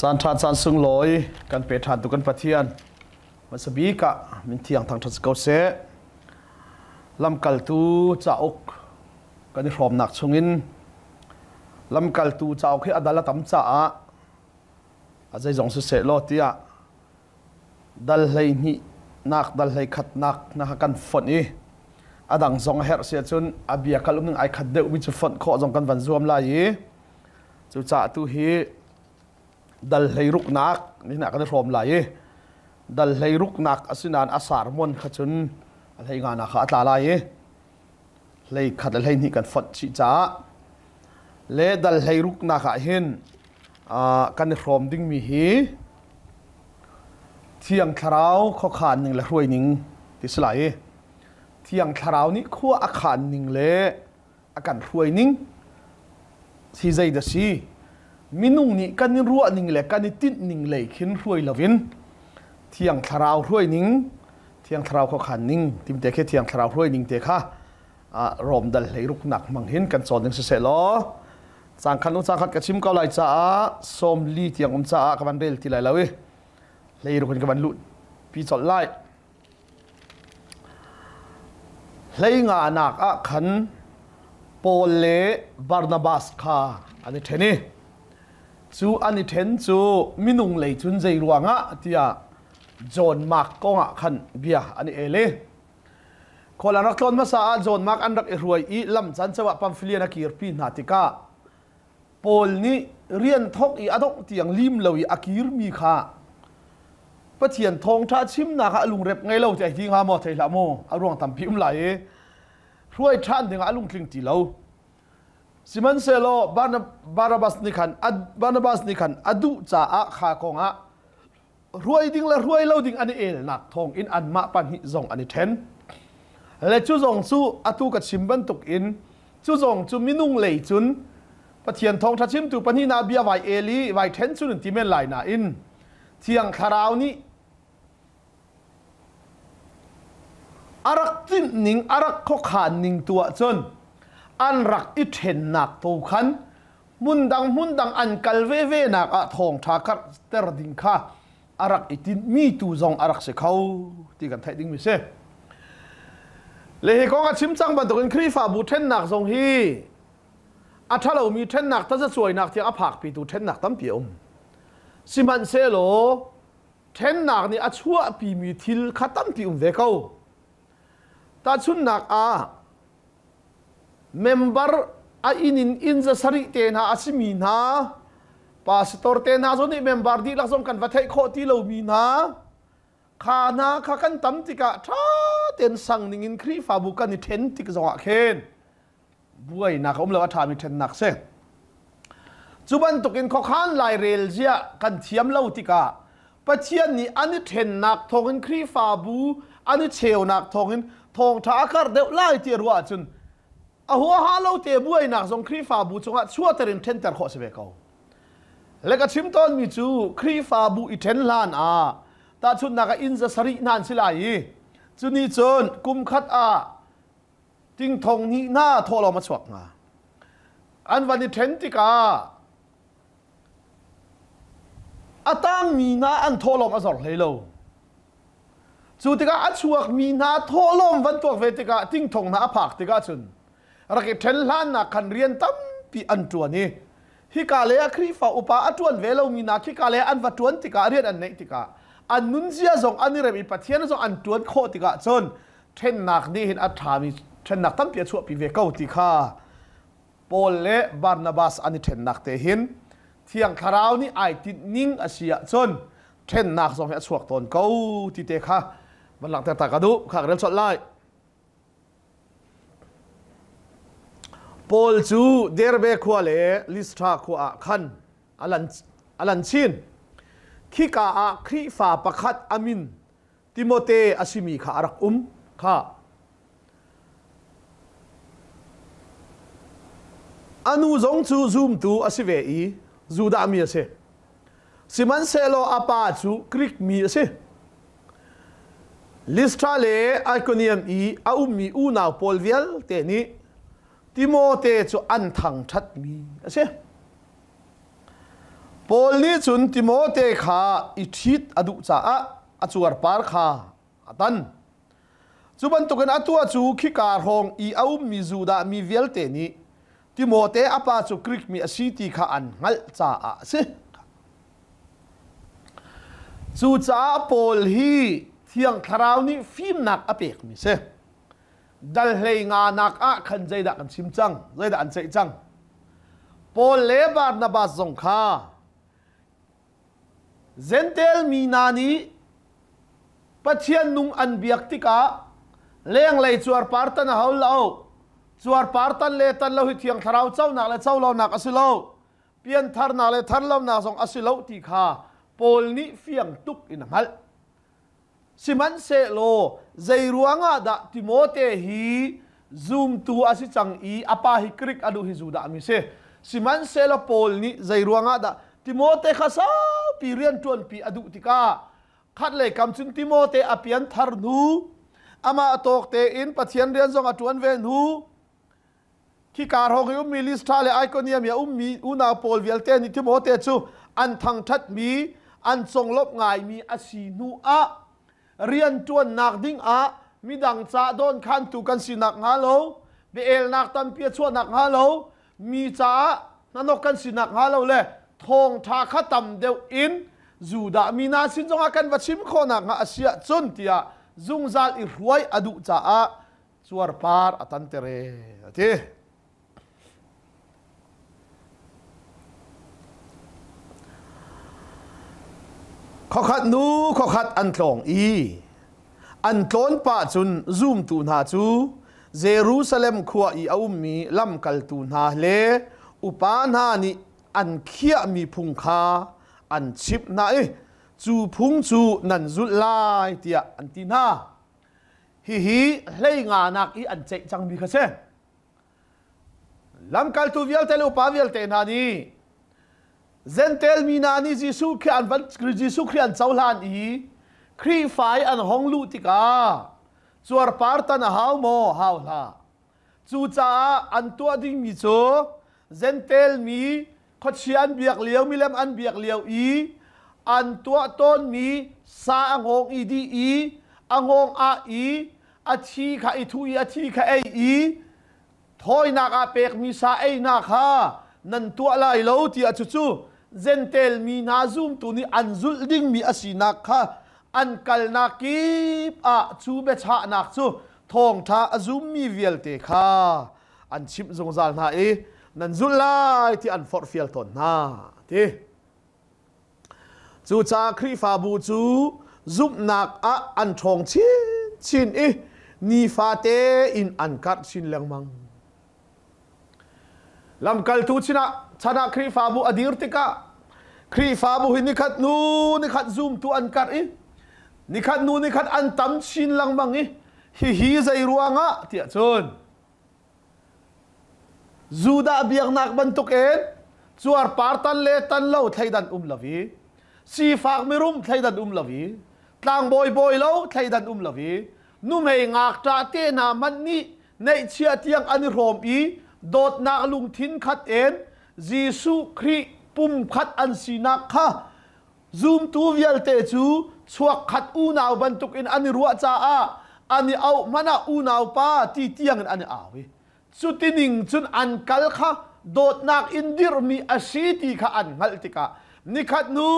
สารทานสารสุงลอยกันเปิดทานตุกันปะเทียนมันสบีกะมินเทียงทางทัศกเสลำกัลตูจะอกกันในพร้อมหนักชงอินลำกัลตูจะอกให้อดัลตัมจ่าอาจจะส่งเสลอตีอะดัลเลยนี่นักดัลเลยขัดนักนะฮะกันฝนอีอดังส่งเฮร์เสียจนอาบียกัลนึงไอขัดเดวิจฝนข้อส่งกันวันรวมลายจูจ่าตูฮีดัลเลยรุกนักนี่นักกันในพร้อมลายดัลเลยรุกนักอสินานอาสารมนขจนอะไรงานนักอัตลายเลยขัดเลยนี่กันฝนชิจ่าเลดัลเลยรุกนักเห็นกันในพร้อมดิ้งมีฮีเที่ยงคราวข้อขานหนึ่งและรวยหนึ่งติสลายเที่ยงคราวนี้ขั้วอาคารหนึ่งเละอาการรวยหนึ่งที่ใจเดชีมินุ่งนี้กันนี่รัวหนึ่งเละกันนี่ติดหนึ่งเลยขึ้นรวยละวินเที่ยงคราวรวยหนึ่งเที่ยงคราวข้อขานหนึ่งทิมเตะแค่เที่ยงคราวรวยหนึ่งเตะค่ะรวมดัลเลยรุกหนักมังเห็นกันสอนหนึ่งเสร็จแล้วสังขันอุตสาหกรรมกระชิมเกาไหลจ้าสมลีเที่ยงจ้ากับมันเรลที่ไหลแล้วเลยรู้คนกับมันลุดปีสอดไล่เลยงานักขันโปเลบาร์นาบาสคาอันนี้เทนี่จูอันนี้เทนจูมินุงเลยจุนใจรวงที่จอนมาร์กก็ขันเบียอันนี้เล่คนละนักต้นมาซาจอนมาร์กอันรักรวยอีลำจันทร์ว่าพัมฟิเลียนักเกียร์ปีนาติกาโปลนี้เรียนทอกอีอดงที่ยังลิมเลวอากิร์มีค่าปะเทียนทองท่าชิมนักลุงเร็บไงเราใจที่งามอไทยละโมอารวงทำพิมพ์ไหลรวยท่านถึงลุงคลิงจีเราซิมันเซโลบานาบัสนิคันบานาบัสนิคันอดุจ่าข้ากงรวยดิ้งและรวยเราดิ้งอันนี้เอลนักทองอินอันมาปันหิจงอันนี้เทนและจู่จงสู้อตุกัดชิมบันตุกอินจู่จงจู่มินุงเลยจุนปะเทียนทองท่าชิมตุปันหินาเบียไวเอลีไวเทนจุนที่เมนไหลนาอินเที่ยงคราวนี้อารักจินนิงอารักข้อขานนิงตัวจนอันรักอิเทนนักตัวขันมุนดังอันกัลเวนักทองทากัดเตอร์ดิงค่ะอารักอิตินมีตูจงอารักเสเขาที่กันไทยดิ้งมิเซ่เลยก็กระชิมจังบันตุกันครีฟ้าบูเทนนักทรงฮีถ้าเรามีเทนนักถ้าจะสวยนักที่อาภาคปีตูเทนนักตั้มเปียมสิมันเซโลเทนนักนี่ชัวปีมีทิลขัดตั้มปีเวก้าตาชุนนักเมมเบอร์อินจะสริเตนะอาชิมีนะพาสตอร์เตนะส่วนนี้เมมเบอร์ดีลักษณะกันวัดให้โคที่เรามีนะขานาขากันตั้มติกะท่าเต็นสังนิงินครีฟ้าบุกันนี่เทนติกจังหวะเคนบุยนักเราว่าทามีเทนนักเซ่จุบันตุกินข้อข้านลายเรลเจียกันเทียมเล่าติกาปะเทียนนี้อันนี้เทนนักทองอินครีฟ้าบูอันนี้เชลนักทองอินทองท้าคาร์เดวไล่เตียรัวจนหัวฮาเล่าเตียบุยนักทรงครีฟ้าบูจงอ่ะชัวเตรินเทนเตอร์ข้อเสเบกเอาแล้วก็ชิมต้นมีจูครีฟ้าบูอีเทนลานตาชุนนักอินจะสรินานสิลายจุนี่จนกุมขัดจิงทองนี้หน้าโทรเรามาสวกอันวันนี้เทนติกาตั้งมีนาอันโทลมอสรเลยโลจุติกาอัชวกมีนาโทลมวันตัวเวติกาทิ้งทงนาผักติกาจุนรักเทนล้านนักขันเรียนตั้มปีอันตัวนี้ฮิกาเลครีฟ้าอุปาอัจวนเวลมีนาฮิกาเลอันวัตวนติกาเรียนอันเนติกาอันนุนเซียส่งอันนี้เรมีปัทเทียนส่งอันตัวโคติกาจนเทนนักนี่เห็นอัฐามีเทนนักตั้มปีชัวปีเวก้าติกาโปเลบาร์นาบาสอันนี้เทนนักเตหินเที่ยงคราวนี้ไอติดนิ่งอาเซียจนเทนนักส่งให้สวกตนเก้าที่เตะค่ะมันหลังแต่ตากระดูข้างเริ่มสดไล่โปลจูเดร์เบคัวเลลิสทาคัวขันอลันชินคิกาครีฟ้าประคัดอามินติโมเตอาชิมีข้ารักค่ะอนุจงจูซูมตูอาศิเวอีจูดามีเสสิมันเซโลอาปาจูคริกมีเสลิสทราเลไอคอนิมอีอามีอูนาวโพลเวลเตนีติโมเตจูอันทังชัดมีเส โ ปอลนี้จุนติโมเตขาอิทิตอดุจ่าอจวรปาร์ขาตันจุบันตุกันอตัวจูขิการหงอีเอามีจูดามีเวลเตนี้ติโมเตอปาจูคริกมีอสิติขาอันงัลจ่าสิจูจ่าปอลฮีเที่ยงคราวนี้ฟิล์มหนักอเปกมิเซดัลเฮงานักขันใจดักันชิมจังใจดันใจจังปอลเลบาร์นาบาสงคาเซนเทลมีนานีปัจเจียนนุ่งอันเบียกติกาเลี้ยงเลยจวดปาร์ตันเฮาเล่าจวดปาร์ตันเลตันเราเที่ยงทาราวเจ้าหนักและเจ้าเราหนักอสิเลาเปลี่ยนทาร์หนักและทาร์เราหนักส่งอสิเลาติคาปอลนี้เฟียงตุกอินมัลสิมันเซโลใจรัวงาดะติโมเตฮีซูมตัวอสิจังอีอปาฮิกริกอดูฮิจูดามิเซสิมันเซโลปอลนี้ใจรัวงาดะติโมเตข้าซาปีเรียนจวนปีอดุติกาขัดเลยคำจุนติโมเตอเปียนทาร์นูอามาตกเตอินปัจเจียนเรียนส่งอจวนเวนูที่การหงยุมีลิสทาเลไอคอนียมีมีอุณาปอลเวลเตนิติโมเตจูอันทังทัดมีอันทรงลบง่ายมีอาศีนูอาเรียนจวนนักดิ้งมีดังจ่าโดนขันตุกันสินักฮาโลเบเอลนักตันเปียชวนนักฮาโลมีจ่านนกกันสินักฮาโลเลยทองทาขัดต่ำเดียวอินจูดามีนาสินจงอากันวัชิมโคนักอาเซียจนเตียจุงซาลอิรวยอดุจ่าจวรปาร์ตันเตเรทีขขัดนูขขัดอันตรงอีอันต้นป่าจุนซูมตูนาจูเยรูซาเล็มขัวอีอาอุมีลำกัลตูนาเลอุปานานีอันเขียมีพุงคาอันชิบนาจูพุงจูนันจุลายเตียอันตินาฮิเลยงานักอีอันเจจังมีข้าเซลำกัลตูเวลเตลูปาเวลเตนานีเซนเทลมีนานีจิสุขอันวันจิสุขอันเจ้าลานอีครีไฟอันหงลูติกาจวรปาร์ตันฮาวโมฮาวลาจูจ่าอันตัวดิ้งมีโจเซนเทลมีขดเชียนเบียกเลี้ยวมีเล่มอันเบียกเลี้ยวอีอันตัวต้นมีซาอังหงอีดีอีอังหงอาอีอาชีขาอีทุยอาชีขาอีถอยนักอาเปกมีซานักฮานันตัวลายโลที่อาจูเซนเทลมีนาซุมตัวนี้อันจุลดิ้งมีอาศินักฮาอันกัลนักกีบจูเบชานักจูทองท่าซุมมีเวลเตคาอันชิมจงซาลนานั่นจุลไลที่อันฟอร์ฟิลตอนน่าที่จูจ่าครีฟาบูจูจุบนักอันทองชินนีฟาเตอินอันกัดชินเลี้ยงมังลำกัลตูชินะชนะครีฟาบูอดีรติกาครีฟาบูหินิขัดนูนิขัดซุมตัวอันกัดนิขัดนูนิขัดอันตั้มชินเลี้ยงมังฮิใจรัวงะเตียชนจูดาเบียงนักบรรทุกจวรปาร์ตันเลตันเล่าไทยดันลวีสีฝากไม่รุ่มไทยดันลวีกลางบอยเล่าไทยดันลวีนุ่มเฮงากตาเตนามันนี่ในเชียเตียงอันโรมโดดนักลุงทินขัดจีสุครีปุ่มขัดอันสีนักค่ะซูมตูเวลเตจูชวกขัดอูนาวบรรทุกอันรัวจ้าอันนี้เอามันอูนาวป้าที่เตียงอันนี้เอาสุดที่หนึ่งจุนอันกัลค่ะโดดนักอินดิรมีอาชีติค่ะอันงัลติกานิขัดนู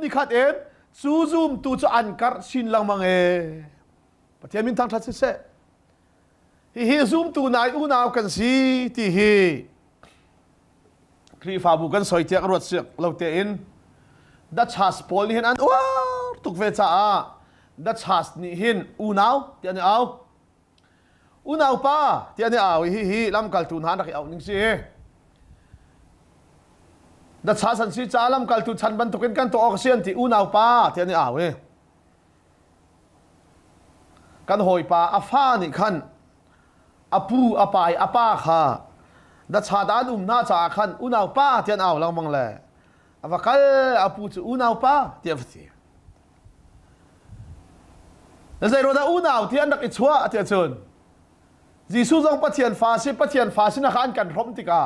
นิขัดซูมตูจะอันกัดชินลังมังปะเทียมินทางทัศเสฮิซูมตูนายอูนาวกันสีที่ฮิครีฟาบุกันสอยเตียกรถเสือกเราเตียนดัชฮัสปอลนี่เห็นอันว้าวตุกเวจ้าดัชฮัสนี่เห็นอูนาวเตียนเอาอูนาวป้าเตียนเอาฮิลำกัลตูนหานักเอาหนึ่งสิดัชฮัสสันสีจ้าลำกัลตูชันบรรทุกกันตัวออกเสียนที่อูนาวป้าเตียนเอากันหอยป้าอาฟ้านี่ขันอาปูอาปายอาป้าค่ะดัชฮัดอันน่าจะขันอูนาวป้าเตียนเอาลังมังเลยอาฟักลอาปูจูอูนาวป้าเตียนสิแล้วใจรู้ได้อูนาวเตียนนักอิจฉาเตียนชนจีซูจงปะเทียนฟ้าสิปะเทียนฟ้าสินักอันกันพร้อมติกา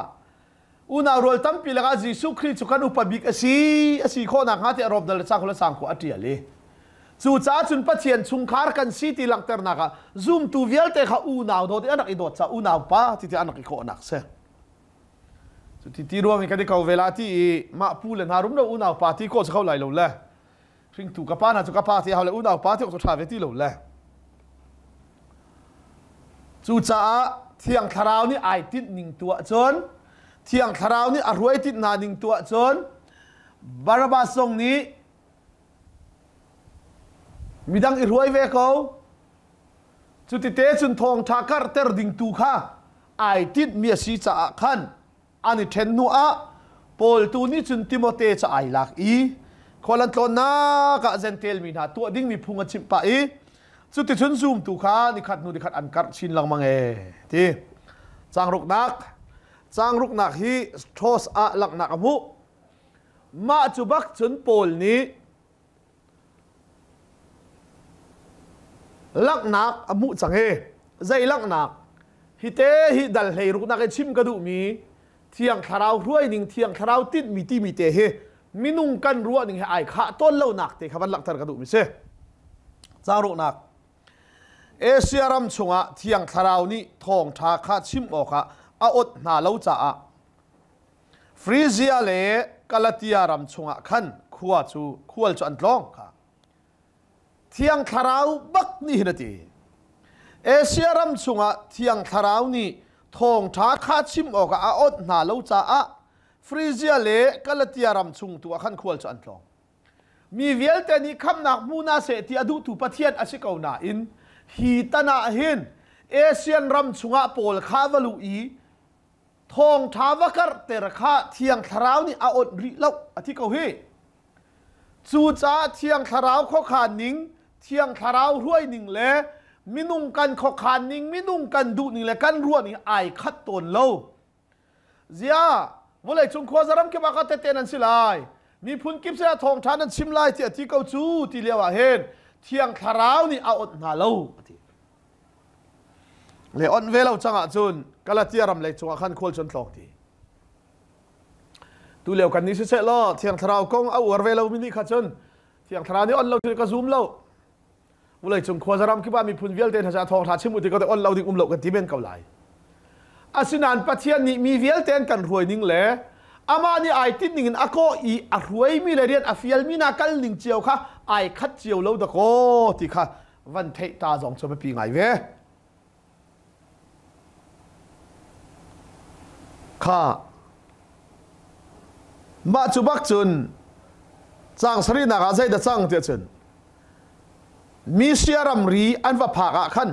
อุณาโรลตั้มปีละก็จิสุคริสต์กันอุปบิกอสีข้อนักหาที่อรบนั่นละสักคนละสังขวาเตียเลยจู่จ้าจุนปัจเจียนชุงคาร์กันสีที่หลังเตอร์นักซูมตูเวลเตะข้าอุณาวโดดอันนักอีโดดจ้าอุณาวป้าที่อันนักอีโคนักเสสุดที่รวมกันที่เขาเวลาที่มาพูดเลยนารุมเราอุณาวป้าที่โคจะเข้าไหลลงแล้วถึงถูกกับป้านะถูกกับป้าที่เขาเลยอุณาวป้าที่เขาจะทำเวทีลงแล้วจู่จ้าเที่ยงทาราวนี่ไอติดหนึ่งตัวจนเที่ยงทาราวนี่อรวยติดนาหนึ่งตัวจนบาราบาสงนี้มีดังอิรวยเวเขาจุดที่เตจุนทองทากร์เตอร์ดิ่งตูข้าไอติดมีสีจะขันอันนี้เทนนัวปอลตูนี่จุนติโมเตจะไอลักอีคนละตัวนักเซนเทลมีนาตัวดิ่งมีพุงชิมไปจุดที่จุนซูมตูข้านี่ขัดนูนี่ขัดอันกัดชินลังมังที่จางรุกนักฮีโทสอะลักนักมุมาจุบักจุนปอลนี้ลักนักอมุจังเฮใจลักนักฮิเตฮิดัลเฮรุกนักชิมกระดูมีเที่ยงทาราวรวยนิ่งเที่ยงทาราวติดมีตีมีเตเฮมินุงกันรัวนิ่งเฮไอข้าต้นเล่านักเตะขับลักทารกระดูมิเซจารุกนักเอเชียรัมชงะเที่ยงทาราวนี้ทองทาข้าชิมออกะอาอดนาเล่าจ่าฟรีเซียเลกาลาติยารัมชงะขันขัวจูอันตลองค่ะเที่ยงทาราวบักนี่นะทีเอเชียรัมชงะเที่ยงทาราวนี้ทองท้าคาชิมออกอาอดนาเลวจ้าฟรีเซียเล่กาลติยารัมชงตัวขันควรจะอันตรองมีเวลแต่นี้คำนักมูนาเสที่อดุตุปะเทียนอาชิกาวนาอินฮีตนาหินเอเชียนรัมชงะโปลคาวลูอีทองท้าวกรเตระคาเที่ยงทาราวนี้อาอดริเลวอธิกาวเฮจูจ้าเที่ยงทาราวข้อขานิงเที่ยงทาราวรวยนิ่งเล่มินุงกันขคานนิ่งมินุงกันดูนิ่งเล่กันรัวนิ่งไอขัดตนเล่าเสียวันเลยจงขวาจารำเก็บอาการเตนันสิไลมีพุนกิบเสียทองทานันชิมไลที่เขาจูที่เลี้ยวเห็นเที่ยงทาราวนี่เอาอดนาเล่าเลยอ่อนเวลาจังจุนกาลาติยารำเลยจงอาขันควรจนทองทีดูเลี้ยวกันนี้เสียล้อเที่ยงทาราวกงเอาเวลามินิขัดจนเที่ยงทาราวนี่อ่อนเราจะกระซุ่มเล่าวันเลยจงขวาจารำคิดว่ามีพุนเวลเตนหาทองทาชิมุติก็แต่อ่อนเราดิ้งเล่ากันที่เป็นเกาหลีอาศินันปัจเจียนนี้มีเวลเตนกันรวยนิ่งเล่อามานี่ไอติดนิ่งอโกอีอรวยมีเลยเรียนอฟิลมีนากัลนิ่งเจียวค่ะไอคัดเจียวเล่าตะโกที่ค่ะวันเทตาสองจะไปปีไงเว้ค่ะมาจุบักจุนจางสรีนักอาศัยเดจังเตียจุนมีเสียรำรีอันว่าผากะขัน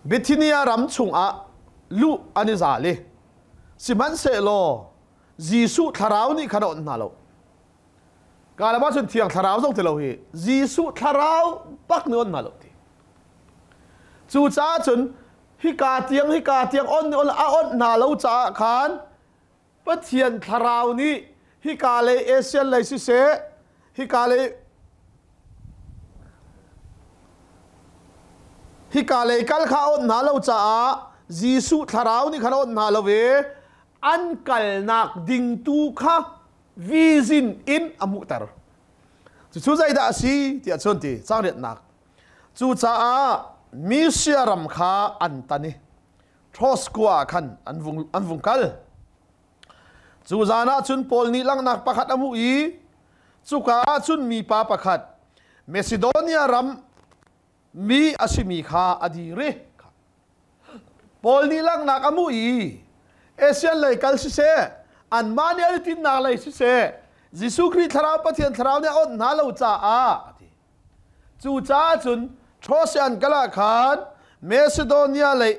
บิทินียรำชุงอะลุอันนี้ซาเลสิมันเสโลจีสุทาราวนี่ขนาดนั้นแล้วกาลมาจนเที่ยงทาราวส่งเทโลเฮจีสุทาราวปักเนื้อนั่นแล้วทีจู่จ้าจนฮิกาเตียงอ่อนนาเลวจ้าขันปัจเจียนทาราวนี่ฮิกาเลเอเชียนเลยสิเสฮิกาเลกัลข้าอ่อนนาเลวจ้าจีสุทาราวนี่ขนาดนาเลวอันกัลนักดิ่งตูข้าวิจินอินอมุตร์จู่ใจด่าสิที่ชนที่สังเกตนักจู่จ้ามิเชียรำข้าอันตันนี่ทรอสกัวขันอันวุงกัลจู่จานะจุนปอลนี่ลังนักประคัดอมุอีจู่ก้าจุนมีป้าประคัดเมซิโดเนียรำมีอาชิมีข้าอดีเรปอลนี่ลังนักอมุอีเอเชียนเลยกัลสิเซอันมาเนี่ยติดนักเลยสิเซจิสุคริสทาราวปะเทียนทาราวเนี่ยอดนาเลวจ้าจู่จ้าจุนทรอสอันกลาขันเมซิโดเนียเลย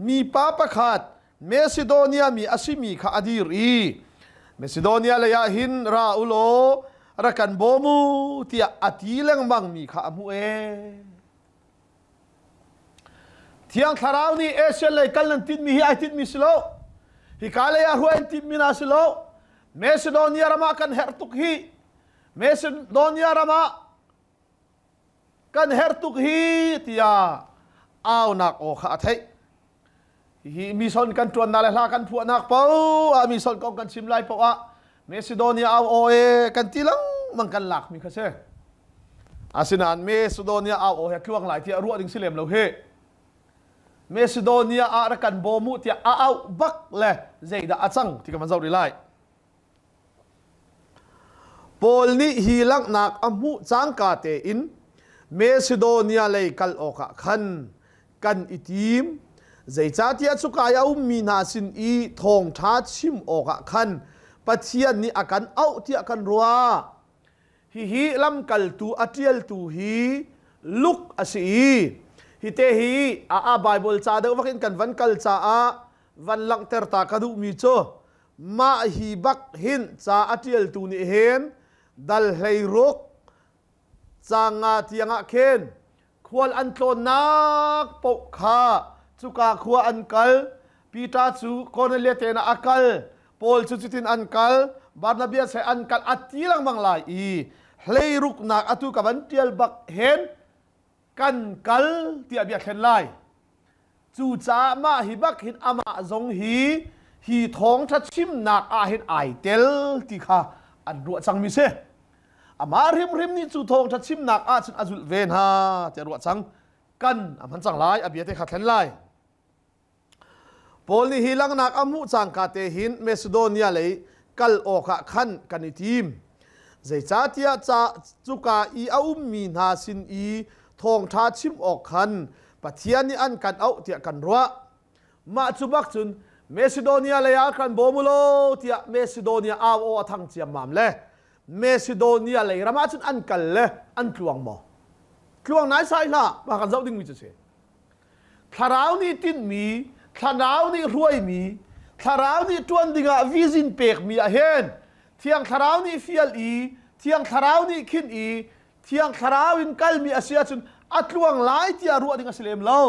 มีป้าประคัดเมซิโดเนียมีอาชิมีข้าอดีรีเมซิโดเนียเลยหินราอุโลรักันโบมูที่อติเลงบังมีข้าอมูเที่ยงทาราวนี่เอเชียเลยกันลันติดมีไอติดมีสิโลฮิกาเลยหัวอันติดมีนาสิโลเมซิโดเนียรามากันเฮร์ตุกฮีเมซิโดเนียรามากันเฮร์ตุกฮีที่เอานักโอข้าไทย hi mi son kan tuan na le hla kan phu nak pau a mi son kong kan sim lai pau a Macedonia au oe kan tilang mang kan lak mi khase asinan Macedonia au oe kyuang lai ti ruwa ding silem lo he Macedonia a ra kan bomu ti a au bak le zeida achang ti kan zau ri lai Paul ni hilang nak amu changka te in Macedonia lei kal oka khan kan itim zai cha tia chuka ya mi na sin i thong tha chim oka khan pathian ni akan au ti akan ruwa hi Lamklatu atial tu hi luk asi hi te hi a Bible cha de wakin kan van kal cha a van lang ter ta kadu mi cho ma hi bak hin cha atial tu ni hen Dal-16 changa tianga khen khwal an tlon nak po kha chuka khua an kal Peter chu Cornelius te na akal Paul chu chutin an kal Barnabas se an kal atilang manglai i hleiruk nak atu ka ban tial bak hen kan kal ti abia khen lai chu cha ma hi bak hin ama zong hi thong tha chim nak a hin ai tel ti kha an ruwa chang mi se ama rim ni chu thong tha chim nak a chun azul ven ha te ruwa chang kan aman chang lai abia te kha khen lai Paul ni hilang nak amu chang ka te hin Macedonia lei kal okha khan kani team zai cha tia cha chuka i au mi na sin i thong tha chim ok khan pathian ni an kan au tia kan ruwa ma chu bak chun Macedonia le ya kan bomulo tia Macedonia a o thang chiam mam le Macedonia le rama chun an kal le an tluang mo tluang nai sai la ba kan zau ding mi che tharau ni tin mi tharau ni ruai mi tharau ni tuan dinga vision pek mi a hen thiang tharau ni fial i thiang tharau ni khin i thiang tharau in kal mi asia chun atluang lai tia ruwa ding asilem lo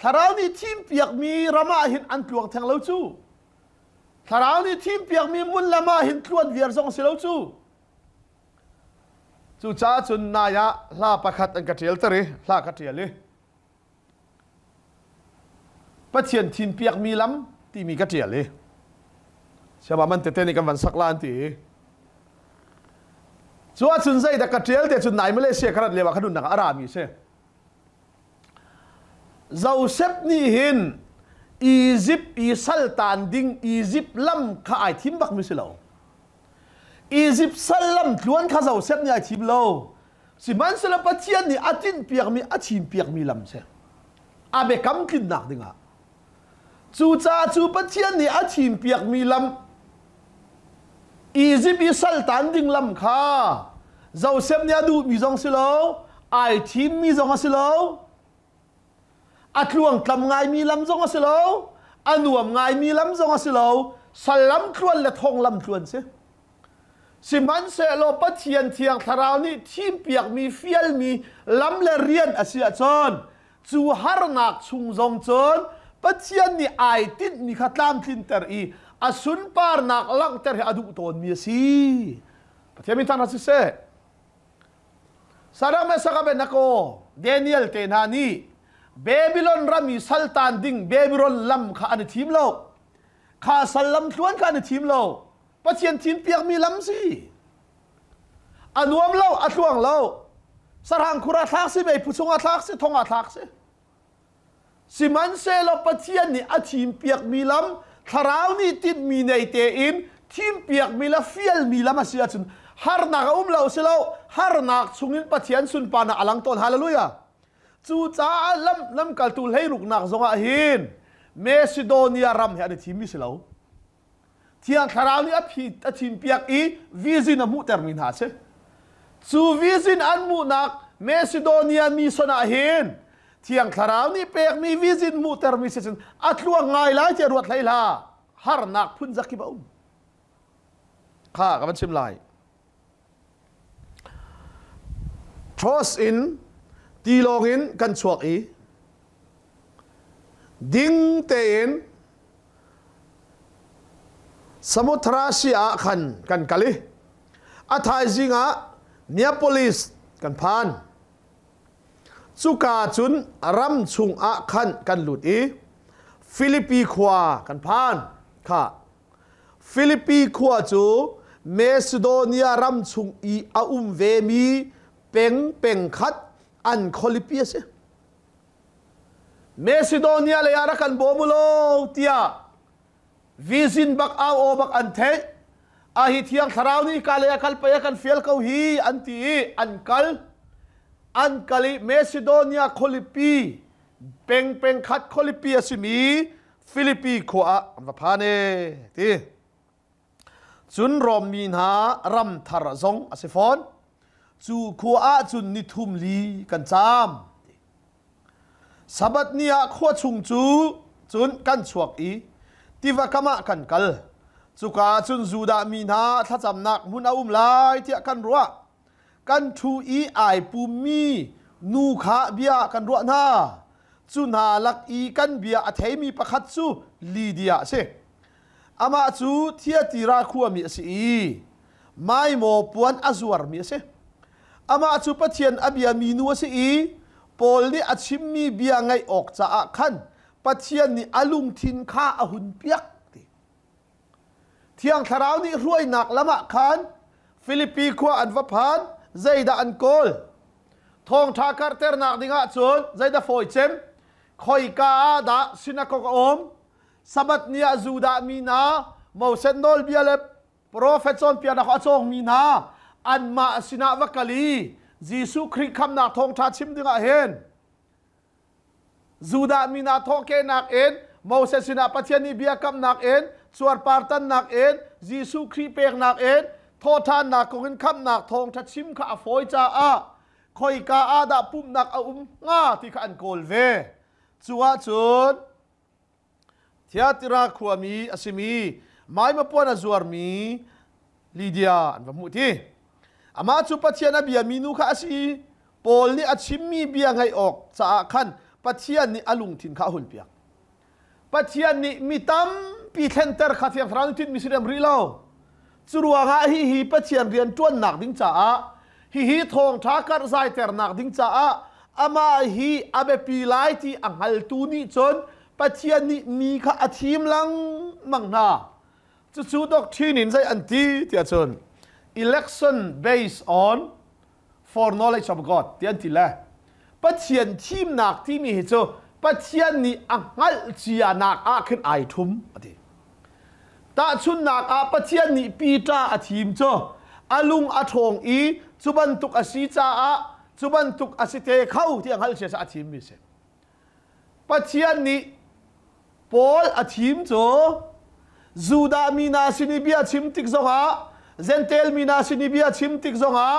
tharau ni thim piak mi rama hin an tluang thang lo chu tharau ni thim piak mi mun lama hin tluan viar zong silo chu cha chun na ya hla pakhat an ka thial tari hla ka thial le pathian thim piak mi lam ti mi ka thial le Siapa man tete ni kan van saklan ti chua chun zai da ka thial te chun nai Malaysia kharat lewa khadun na arami se Joseph ni hin Egypt i sultan ding Egypt lam kha ai thim bak mi silo Egypt salam tuan kha Joseph ni ai thim lo siman sala pathian ni atin piak mi achim piak mi lam se abe kam kin nak dinga chu cha chu pathian ni achim piak mi lam Egypt i sultan ding lam kha Joseph ni adu mi jong silo ai thim mi jong silo atluang tlam ngai mi lam zong asilo anuam ngai mi lam zong asilo salam tluan le thong lam tluan se siman se lo pathian thiang tharau ni thim piak mi fial mi lam le rian asia chon chu har nak chung zong chon pathian ni ai tin mi khatlam tin ter i asun par nak lang ter he adu ton mi si pathian mi tan se sarang me sakabe nako Daniel te na ni Babylon rami sultan ding Babylon lam kha an thim lo kha salam tuan kha an thim lo pathian thim piak mi lam si anuam lo atluang lo sarang khura thak si be puchunga thak si thonga thak si siman se lo pathian ni athim piak mi lam tharau ni tit mi nei te in thim piak mi la fial mi lam asia chun har nak lo silo har nak chungin pathian sun pa na alang ton hallelujah chu cha Lamklatu hleiruk nak zonga hin Macedonia ram he ani thimi silo thiang tharau ni a thim piak i vision amu termin ha se chu vision an mu nak Macedonia mi sona hin thiang tharau ni pek mi vision mu termi se atluang ngai lai che ruat lai la har nak phun zaki ba kha ka ban sim lai trust in ti longin kan chuak i ding tein samutrasia khan kan kali athai zinga Neapolis kan phan สุกาจุนรำชุงอาขันกันหลุดอีฟิลิปปีขวากันพานค่ะฟิลิปปีขวาจูเมซิโดเนียรำชุงอีอาเวมีเป็งขัดอันคอลิเปียสเมซิโดเนียเลยอารักันโบมุโลเตียวิซินบักเอาโอบักอันเทอาฮิเทียงทาราวนี่กาเลยคัลไปกันเฟียลเขาฮีอันตีอันกัลเมซิโดเนียคอลิปีเป็งขัดคอลิเปียสิมีฟิลิปปีขวาอันว่าพาเนที่จุนรอมมีนารำทารซงอาศิฟอนจูขวาจุนนิทุมลีกันจามสบัดเนียขวาชุงจูจุนกันสวกอีที่ว่ากามะกันกัลจุกาจุนจูดามีนาถ้าจำนักมุนเอาลายที่กันรัวกันทูอีไอปูมีนูขาเบียกันรัวนาจุนหาลักอีกันเบียอเทมีประคัตจูลีเดียเซอามาจูเทียติราคัวมีสีไม่โมปวนอจวรมีเซอามาจูปะเทียนอเบียมีนัวสีปอลนี่อชิมมีเบียไงออกจากขันปะเทียนนี่อลุงทินข้าอหุนเปียกเที่ยงทาราวนี่รวยหนักละมะคันฟิลิปปีขวาอันวพานใจดาอันโกลทองทาการเตอร์นักดิ่งะจนใจดาโฟยเชมคอยกาดาสินักกอมสบัดเนียจูดามีนาโมเซนโดลเบียเลโปรเฟสซอนเปียนักอจงมีนาอันมาสินาวกาลียิสุคริสคำนักทองทาชิมดิ่งะเห็นจูดามีนาทองเกนักเอ็นโมเสสินาปัจเจนีเบียคำนักเอ็นสวดปาร์ตันนักเอ็นยิสุคริสเปกนักเอ็นโทษานนักคงคำนักทองทัดชิมข้าฟอยจ้าอาคอยกาอาดาปุ่มนักง่าที่ขันโกลเวจัวจุดเทียติราขวามีอสิมีไม่มาปวนอจวรมีลีเดียอันว่ามุทีอามาจุปัจเจนเบียมีนูข้าสีปอลนี่อชิมมีเบียไงออกจากขันปัจเจนนี่อลุงทินข้าหุ่นเปียกปัจเจนนี่มีตั้มปีเทนเตอร์ขัดเทียงทรานทินมิสเรียมรีเลาจรัวงาฮีปัจเจนเรียนจวนหนักดิ้งจ้าฮีทองทักการใจเตอร์หนักดิ้งจ้าอามาฮีอาเบปีไลที่อังฮัลตูนี่จนปัจเจนนี่มีข้าอธิมลังมังนาจะชูดอกที่นินใจอันที่เทียจน election based on for knowledge of God ที่อันที่แรกปัจเจนทีมหนักที่มีเหตุปัจเจนนี่อังฮัลเจียนักอาขึ้นไอทุ่มอดีตาชุนนักอาปัจเจนนี่ปีตาอธิมโจอาลุงอาทงอีจุบันตุกอาศิจ้าจุบันตุกอาศิเตเข้าที่อังฮัลเชียอาธิมมิเซปัจเจนนี่ปอลอาธิมโจจูดามีนาสินิเบียชิมติกซงฮะเซนเทลมีนาสินิเบียชิมติกซงฮะ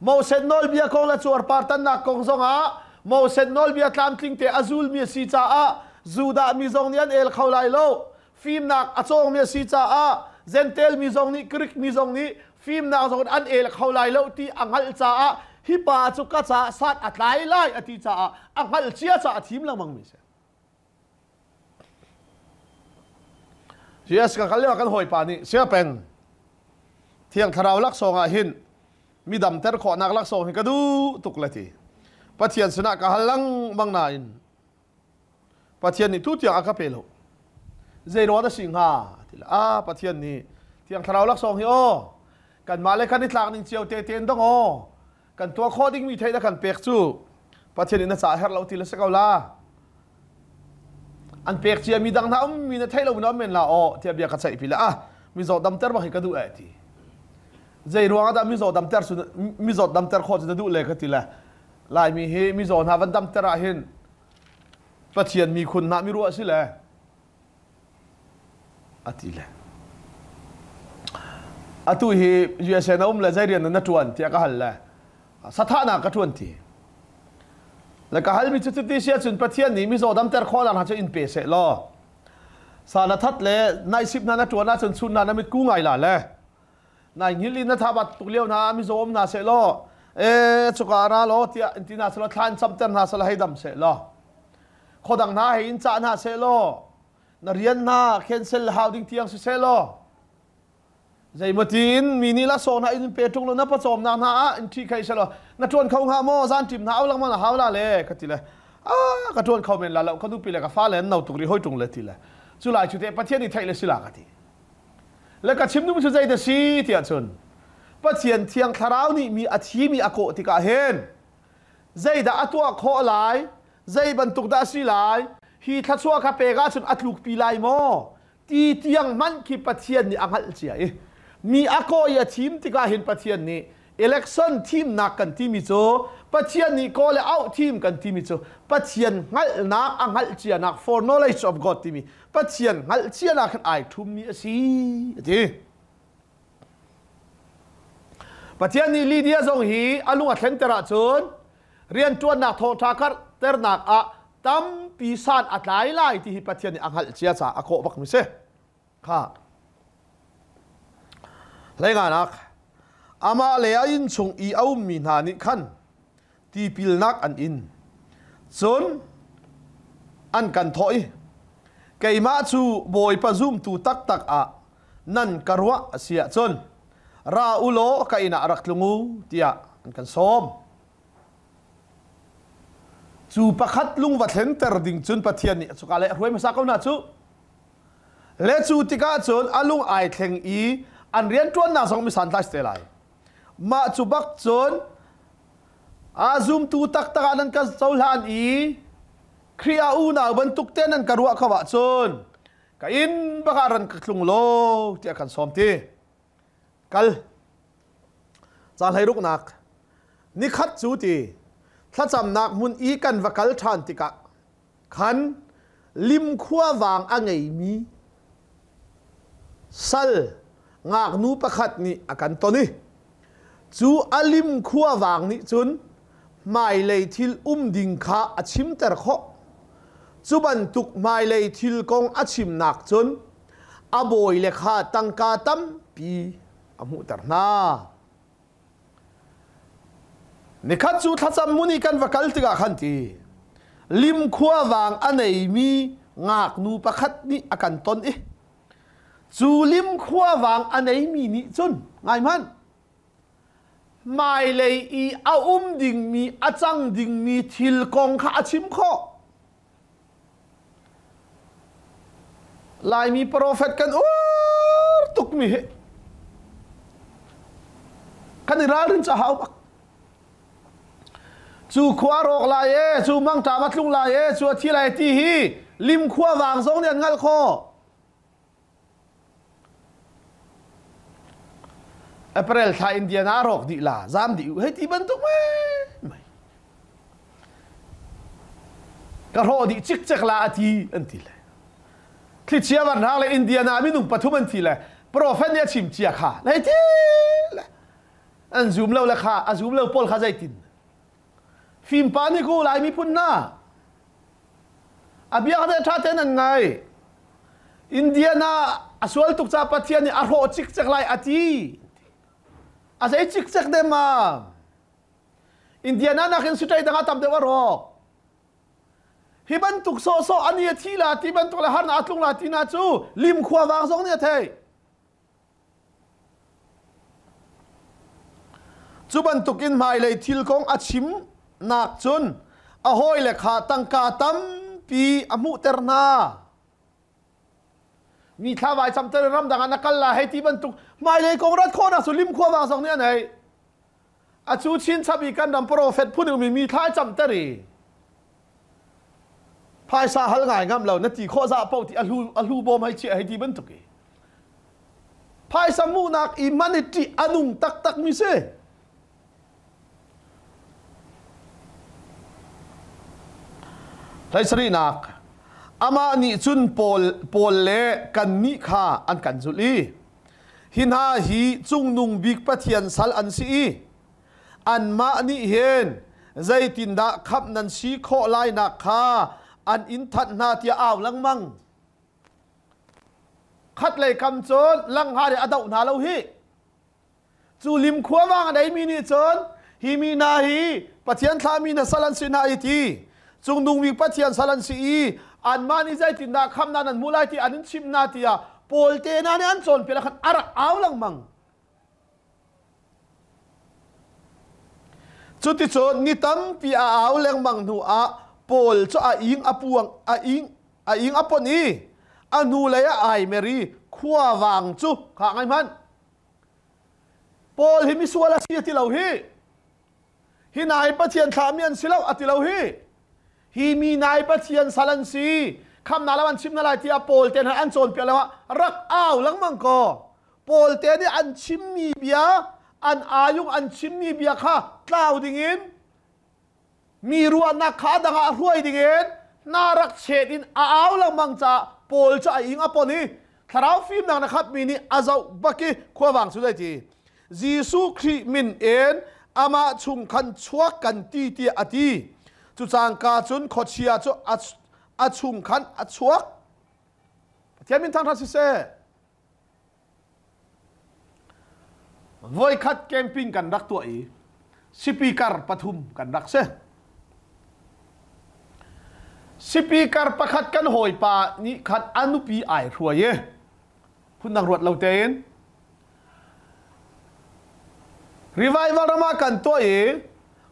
โมเซนนอลเบียคงละจวรปาร์ตันนักคงซงฮะโมเซนนอลเบียตามทิ้งเตอซูลมีสีจ้าจูดามีซงเนียนเอลเข้าไลโลฟิล์มนักอจงมีสีจ้าเซนเทลมีซงนี้กริกมีซงนี้ฟิล์มนักซงอันเอลเข้าไลโลที่อังฮัลจ้าฮิปาจุกจ้าสัตอัดไลไลอติจ้าอังฮัลเชียจ้าทีมละมังมิเซเสียสกันเรียกกันหอยปานี่เสียเป็นเที่ยงทาราวลักษงหินมีดำเตอร์ขอนักลักษงหินก็ดูตุกเลยทีปัจเจียนสนะกะฮัลลังบังนาอินปัจเจียนนี่ทุกอย่างอาคาเปโลเจโรดสิงหาทีละปัจเจียนนี่เที่ยงทาราวลักษงหิโอกันมาเลยกันนิดหลังนึงเจียวเตเตนต้องโอกันตัวโคดิ้งมีไทยได้กันเปียกจูปัจเจียนนี่น่าจะเฮร์เราทีละสกาวลาอันเปียกเชียมีดังน้ำมีในไทยเราไม่น้ำเมนละอ๋อที่เบียกัดใส่พิละมีโจดำเตอร์มาให้กระดูเอทีใจรวงadaมีโจดำเตอร์สุดมีโจดำเตอร์โคตรจะดูเลยก็ทีละลายมีเฮมีโจนหาวันดำเตอร์เห็นปัจเจียนมีคุณนะมีรู้สิเลยอทีละอตุเฮยูเอสเอ็นอุ้มเลยใจเรียนนั่นทวนที่ก็หันเลยสถานะก็ทวนทีแล้วก็ฮัลมีจุดที่เสียจนประเทศนี้มีโจดำเตอร์ข้อนั้นหาจะอินเปเสล้อสารทัดเลยนายสิบนั้นนะตัวนั้นจนสุนนั้นไม่กู้ไงล่ะเลยนายฮิลินนะทับตุกเลี้ยวนะมีโจมน่าเสล้อสุการาล้อที่อินทินาสละทานซัมเตอร์น่าสละให้ดำเสล้อขอดังน่าให้อินจ่าน่าเสล้อนเรียนน่าแคนเซิลฮาวดิ้งเที่ยงเสล้อ ใจมาจีนมีนี่ละโซนให้อินเปตุงแล้วนับผสมนาอินที่ใครเชลนัทวนเขาหาโมซานจิมหาเอาลังมันหาละเลยก็ทีเลยกระทวนเขาเป็นละแล้วเขาดูปีเลยกับฟ้าเลยน่าตุกรีห้อยตรงเลยทีเลยสุดท้ายชุดเอปะเทียนนี่ไทยเลยสิละกันทีแล้วก็ชิมนุ่มชุดใจเดชีที่อาจารย์ปะเทียนเทียงคาราวนี่มีอาชีมีอโกติกาเห็นใจด่าตัวโคลายใจบรรทุกด่าสิลายฮีทัศวคาเปกาชุนอัดลูกปีลายโมตีเทียงมันคีปะเทียนนี่อังหัลเสียมีอโกยาทีมที่กาเห็นปะเทียนนี่ election ทีมนักกันที่มีโจปะเทียนนี่ก็เลยเอาทีมกันที่มีโจปะเทียนงัลนักอังหัลเสียนัก for knowledge of God ที่มีปะเทียนงัลเสียนักไอทุ่มมีสิจีปะเทียนนี่ลีเดียจงฮีอาลุงอัดเซนเตอร์จูนเรียนจวนนักโททากัดเตอร์นักตั้มปีศาจอัดไล่ที่ปะเทียนนี่อังหัลเสียจ่าอโกบักมิเซ่ค่ะรายงานนักอามาเลอินชงอีเอามีนานิขันที่พิลนักอันอินส่วนอันกันถอยไก่มาชูบอยปะซุมตูตักนั่นกระวะเสียจนราอุโลไก่นารักลุงูเตียอันกันซ้อมจูประคัดลุงวัดเห็นเตอร์ดิ่งจนปะเทียนนี่สุกาเลรวยมาสักเอาหน้าจูเลจูติกาจนอาลุงไอเทงอีอันเรียนจวนน่าสงมิสันทัสเตลัยมาจุบักจนอาซุมตูตักนันกันเจ้าหลานอีครีอาอูน่าบรรทุกเต้นนันกระวะขวะจนก็อินบักการันกลุงโลที่อากันซ้อมทีกัลจานให้รุกนักนิคัดจูตีถ้าจำนักมุนอีกันวักัลชานติกะขันลิมขัววางอังไงมีสัลงากนูประคัดนี่อากันตัวนี้จูอลิมขัววางนี่จุนไม่เลยทิลดิ่งขาอาชิมเตอร์โคจูบันตุกไม่เลยทิลกงอาชิมนักจุนอบอยเลขาตังกาตัมปีอามุตรนานี่ขัดจูทัศน์มุนีกันวักัลติกาขันทีลิมขัววางอันไหนมีงากนูประคัดนี่อากันตนจูลิมขัววางอันไหนมีนี่จุนไงมันไม่เลยอีเอาดิ่งมีอาจังดิ่งมีทิลกงข้าชิมข้อลายมีโปรเฟตกันโอ้ตุกมีกันนี่ร้านจะหาบักจูขวารอกลายจูมังตามัดลุงลายจูที่ลายที่ฮีลิมขัววางสองเนี่ยงัดข้อเอเปรลท่าอินเดียนารอกดีละจามดีเฮ้ยที่บรรทุกไม่กระโดดจิกจักลาทีอันที่เลยที่เชียวันทางเลยอินเดียนามินุปฐุมันที่เลยโปรเฟนเนี่ยชิมเชียขาเฮ้ยที่เลยอันซูมเล่าเลยค่ะอันซูมเล่าปอลข้าใจตินฟิล์มปานี่กูลายมีพุ่นหน้าอาเบียเขาได้ท่าเต้นยังไงอินเดียนาอสวลตุกจ่าปะเทียนี่อารโหจิกจักลายอาทีอาศัยจิกจักเดมาอินเดียนานักอินสุดใจดังอาตัมเดวารอกฮิบันตุกโซโซอันนี้ที่ละที่บันตุกละฮาร์นาตุงละที่นาจูลิมขวาวางสองเนี่ยเทจูบันตุกินไม่เลยทิลกงอาชิมนักจุนอโหยเลขาตังกาตัมปีอมุเตอร์นามีท่าไว้จำเตอร์รำดังนักละให้ที่บรรทุกไม่เลยกองรัฐโคนะสุลิมขัววางสองเนี่ยไหนอาจูชินชับีกันดำโปรเฟตพูดถึงมีท่าจำเตอร์พายซาฮัลง่ายงามเรานาทีข้อซาเป้าที่อัลลูบอมให้เชี่ยให้ที่บรรทุกพายสมุนักอิมันนิติอนุงตักมิเซไรสรีนักอามานี่จุนปอลเล่กันนิขาอันกันจุลีหินหาฮีจุงนุงบิกปะเทียนสัลอันซีอันมานี่เห็นใจตินดาขับนันชีโคไลนักขาอันอินทัดนาเตียอ้าวลังมังคัดเลยคำโจนลังหาเดอดาวนาเราฮีจูลิมขัววางอะไรมีนี่โจนฮีมีนาฮีปะเทียนทามีนาสัลอันซีนาอิทีจุงนุงบิกปะเทียนสัลอันซีอันมานี่ใจตินดาคำนั้นมูลายที่อันชิมนาเตีย โปลเตน่าเนี่ยอันโจนเปล่าขันอารักเอาลังมังจุดที่โจนนี่ตั้มปีเอาแรงมังหนูอาโปลจะอิงอปวงอิงอปนี่อนูเลยไอเมรีขัววางจุข้างไอ้มันโปลหิมิสวาลาเสียที่เราฮินายปะเทียนสามียนสิเราอติเราฮิมีนายปะเทียนสาลันซีคำนาละมันชิมนาลายที่อาโปลเตนอันโจนเปล่ารักอ้าวลังมังก็โปลเตนนี่อันชิมมีเบียอันอายุอันชิมมีเบียค่ะกล่าวดิ่งมีรัวนักขาดังอาห้วยดิ่งน่ารักเฉดินอ้าวลังมังจะโปลจะอิงอปนี่ถ้าเราฟิล์มนังนะครับมีนี่อาเจ้าบักกี้ขวางสุดเลยจียิสุคริมินเอ็นอามาชุมขันชัวกันตีอตีจุจางกาจุนขดเชียจุอาชุมขันอาชัวเทียมินทางทัศเสวอยคัดแคมปิ้งกันรักตัวสิปีการปฐุมกันรักเสสิปีการประคัดกันหอยป่านี่ขัดอนุปีไอรัวเย่คุณนักรวดเราเต้นรีไววัลรามากันตัว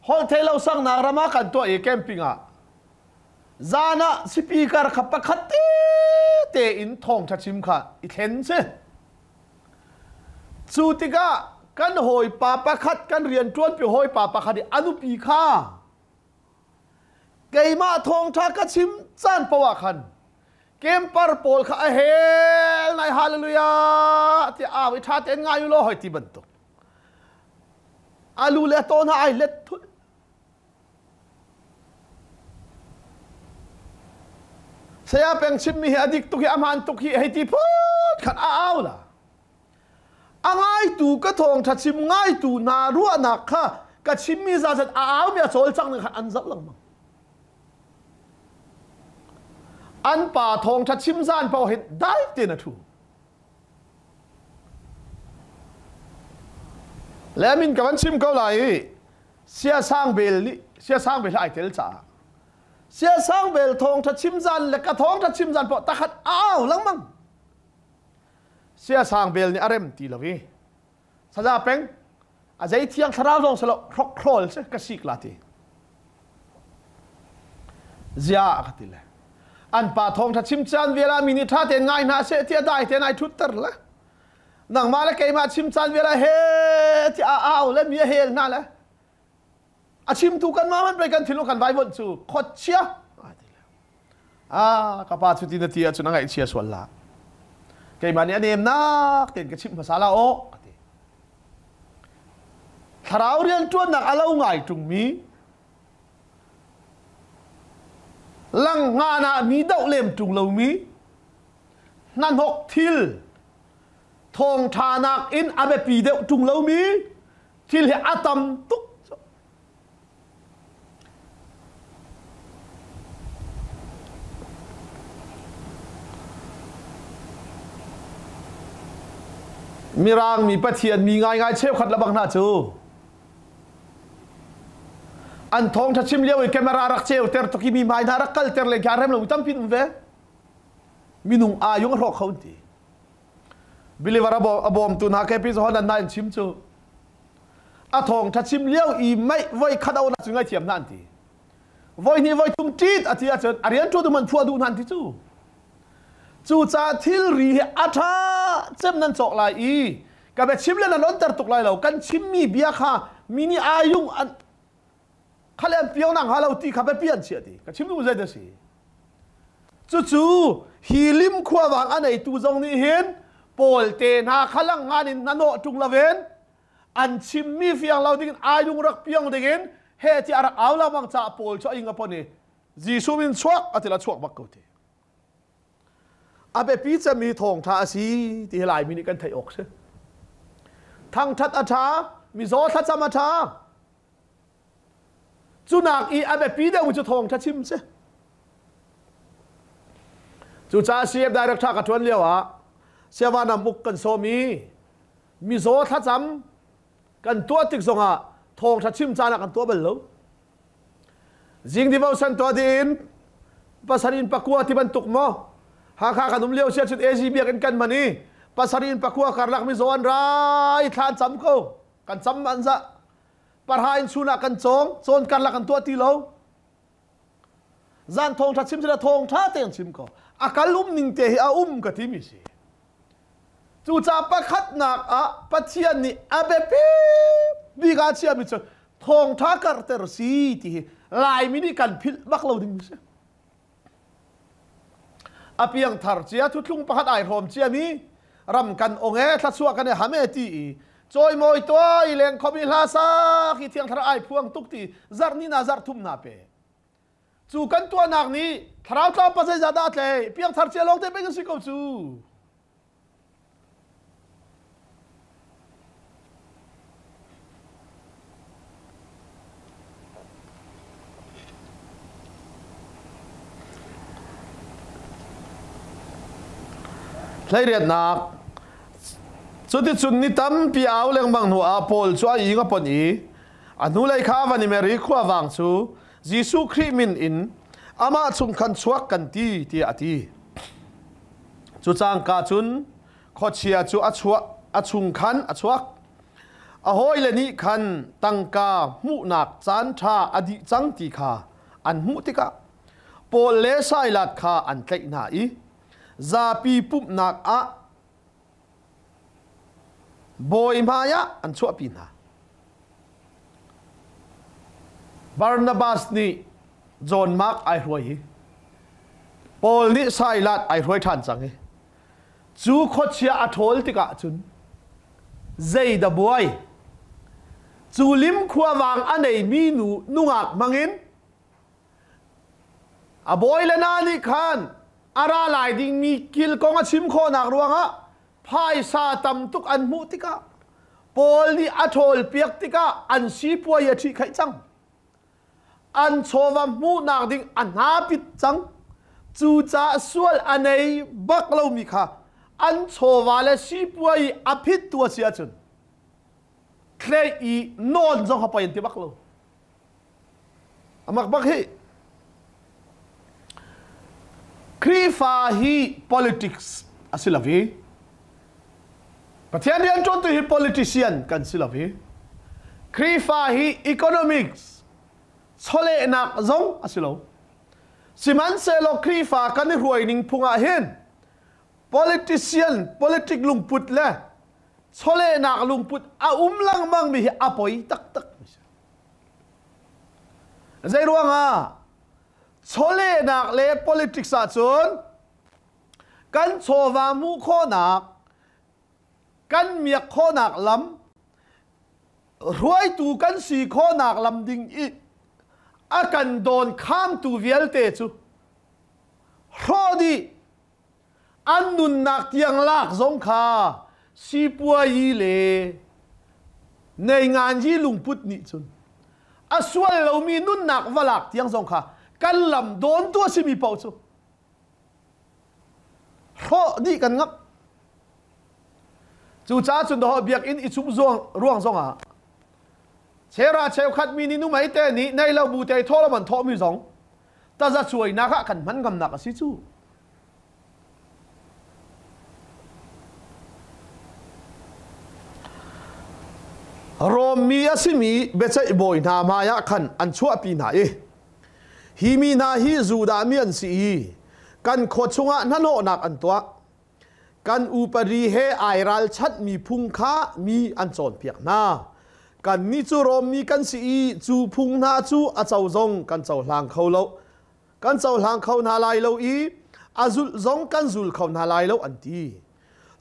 ฮอลเทลเราสั่งนารามากันตัวแคมปิ้งอ่ะจานะสปีกร์ขับประคัดเตอินทองชัดชิมค่ะอีเห็นเช่สุติกากันหอยป่าประคัดกันเรียนจวนไปหอยป่าประคัดอนุปีค่ะเกยมาทองชากชิมจานปวาคันเกมปาร์โปลค่ะเฮลในฮาเลลูยาที่อาวิชาเต็นง่ายอยู่โลหอยที่บรรทุกอาลูเลตโน่าไอเล็ดทุเสียเป็นชิมมีอดีตตุกีอามันตุกีให้ที่พูดขัดเอาล่ะง่ายตูก็ทองชัดชิมง่ายตูนารัวนักค่ะก็ชิมมีซาจัดเอาเมียโซลจังหนึ่งขัดอันซับลังมังอันป่าทองชัดชิมซานเป่าเห็นได้เตนะทูแล้วมินกับวันชิมเขาไหลเสียสร้างเบลนี่เสียสร้างเบลไอเทลจ่าเสียสร้างเบลทองทัดชิมจันและกระทองทัดชิมจันพอตะขัดอ้าวลังมังเสียสร้างเบลนี่อะไรมันตีละวีสะดาเป็งอาจจะเที่ยงทราบลงสละครกโครลใช่กสิกลาตีเสียขัดตีเลยอันป่าทองทัดชิมจันเวลามินิท่าเตนง่ายน่าเสียเที่ยได้เตนไอทุตเตอร์ละนังมาแล้วเกยมาชิมจันเวลาเฮที่อ้าวแล้วมีเฮลนั่นแหละอาชิมถูกกันมามันไปกันทิ้งกันไว้บนสู่ขดเชียกระปาสุดที่นาทีจุนังไอเชียส่วนละเกยมาเนี่ยเนมนักเต้นกระชิมภาษาลาวถ้าเราเรียนจวนนักอะไรง่ายตรงนี้ลังงานามีดาวเล่มตรงเรามีนั่นหกทิลทองทานักอินอาเบปีเดจุงเรามีทิลเฮอาตัมตุกมีรางมีปะเทียนมีง่ายเชฟขัดระบังหน้าจูอันทองทัดชิมเลี้ยวไอ้แคมรารักเชลเตอร์ตกี้มีไม้นารักกัลเตอร์เลยการเริ่มเราตั้มพินเวมีนุ่งอายุงรอเขาดีบิลิวาระบอมตุนหาแค่พิษหัวนันนายชิมจูอาทองทัดชิมเลี้ยวอีไม่ไว้ขัดเอาหน้าจุงไอเทียมนั่นทีไว้นี่ไว้ทุ่มจีดอาทิตย์เจออาเรียนจูดูมันพัวดูนั่นที่จูจ่าทิลรีอาชาเจ็บนั่นจอกลายอีกับแบบชิมเล่นนั่นอันตรตุกลายเรากันชิมมีเบียค่ะมินิอายุงอันเขาเล่นเปียวนังฮาเราตีขับไปเปลี่ยนเสียดีกันชิมดูใจเดสิจู่ฮิลิมขวาวางอันไหนตูจงนี่เห็นโปลเตนาขลังงานินนันโนจุงละเวนอันชิมมีเฟียงเราดิ้งอายุงรักเปียงดิ้งเฮที่อารักเอาละมังจ่าโปลช่วยอิงกับปนี่จีซูมินชวกอัติละชวกบักกุตีอาเบปีจะมีทองท่าสีที่หลายมินิกันไทยออกใช่ทั้งทัดอาชามีโซทัดจำอาชาจุนักอีอาเบปีเดียวจะทองทัดชิมใช่จุจ่าเสียบได้รักษากับทวนเลี้ยวเสียวันนำมุกกันโซมีโซทัดจำกันตัวติกส่งทองทัดชิมจานักกันตัวเบลล์จิงที่ว่าสันตัวดินภาษาอินปักกัวที่บรรทุกมอ ha kha kanum leo sia chut AG biak kan mani pasarin pakua karlak mi zon rai than cham ko kan cham an za parhain suna kan chon karlak kan to ti lo zan thong tha chim ra thong tha ten chim ko akalum ning te a ka ti mi si chu cha pa khat nak a pathian ni abe pi bi ga chia mi chu thong tha kar ter si ti lai mi ni kan phil bak lo ding mi se apiang thar chia thu thlung pakhat ai rom chia mi ram kan onge thla chuak kan ha me ti choi moi to i leng khomi hla sa khi thiang thar ai phuang tuk ti zar ni na zar thum na pe chu kan tua nak ni tharau tla pa sai zada tle piang thar chia long te pe si ko chu lấy điện nạc số tiết chun ni tâm pi áo leng bằng hua Paul cho ai ngã pon ý anh nu lấy khá và ni meri khua vàng chú Jesus Christ min in ama chung khăn chuak kan ti ati chú chang ka chun khó chia chú a chung khăn a chuak a hoi le ni khăn tăng ca mu nạc chan tha adi chang ti kha an mu ti ka Paul le sai lat kha an tlei na i za pi pup nak a boy maya an chua pin ha Barnabas ni John Mark ai hruai Paul ni Silas ai hruai than chang chu khochia athol tika chun zai da boy chu lim khuwa wang anei mi nu nungak mangin a boy le na ni khan ara lai ding mi kil kong a chim kho nak ruanga phai sa tam tuk an mu tika Paul ni athol piak tika an si puai a thi khai chang an chowa mu nak ding an ha pit chang chu cha sual anei bak lo mi kha an chowa le si puai a phit tua sia chun clay i non zo ha pain ti bak lo amak bak hi Krifa hi politics asilavi pathian dian chon tu hi politician kan silavi Krifa hi economics chole nak zong asilo siman se lo Krifa kan ruai ning phunga hin politician politic lungput le chole nak lungput a lang mang mi apoi tak tak zai ruanga chole nak le politics a chun kan chowa mu kho nak kan miak kho nak lam ruai tu kan si kho nak lam ding i a kan don kham tu vial te chu rodi an nun nak tiang lak zong kha si pua yi le nei ngan ji lungput ni chun a sual lo mi nun nak walak tiang zong kha kan lam don tua si mi pau chu ho ni kan ngap chu cha chun do biak in i chum zong ruang zong a chera cheu khat mi ni nu mai te ni nei lo bu te thola man tho mi zong ta za chuai na kha kan man gam nak si chu rom mi asimi bechai boy na ma ya khan an chua pi na e hi mi na hi zu da mi an si kan kho chunga nano nak an tua kan upari he airal chat mi phung kha mi an chon piak na kan ni chu rom mi kan si chu phung na chu a chau zong kan chau hlang khau lo kan chau hlang khau na lai lo i azul zong kan zul khau na lai lo an ti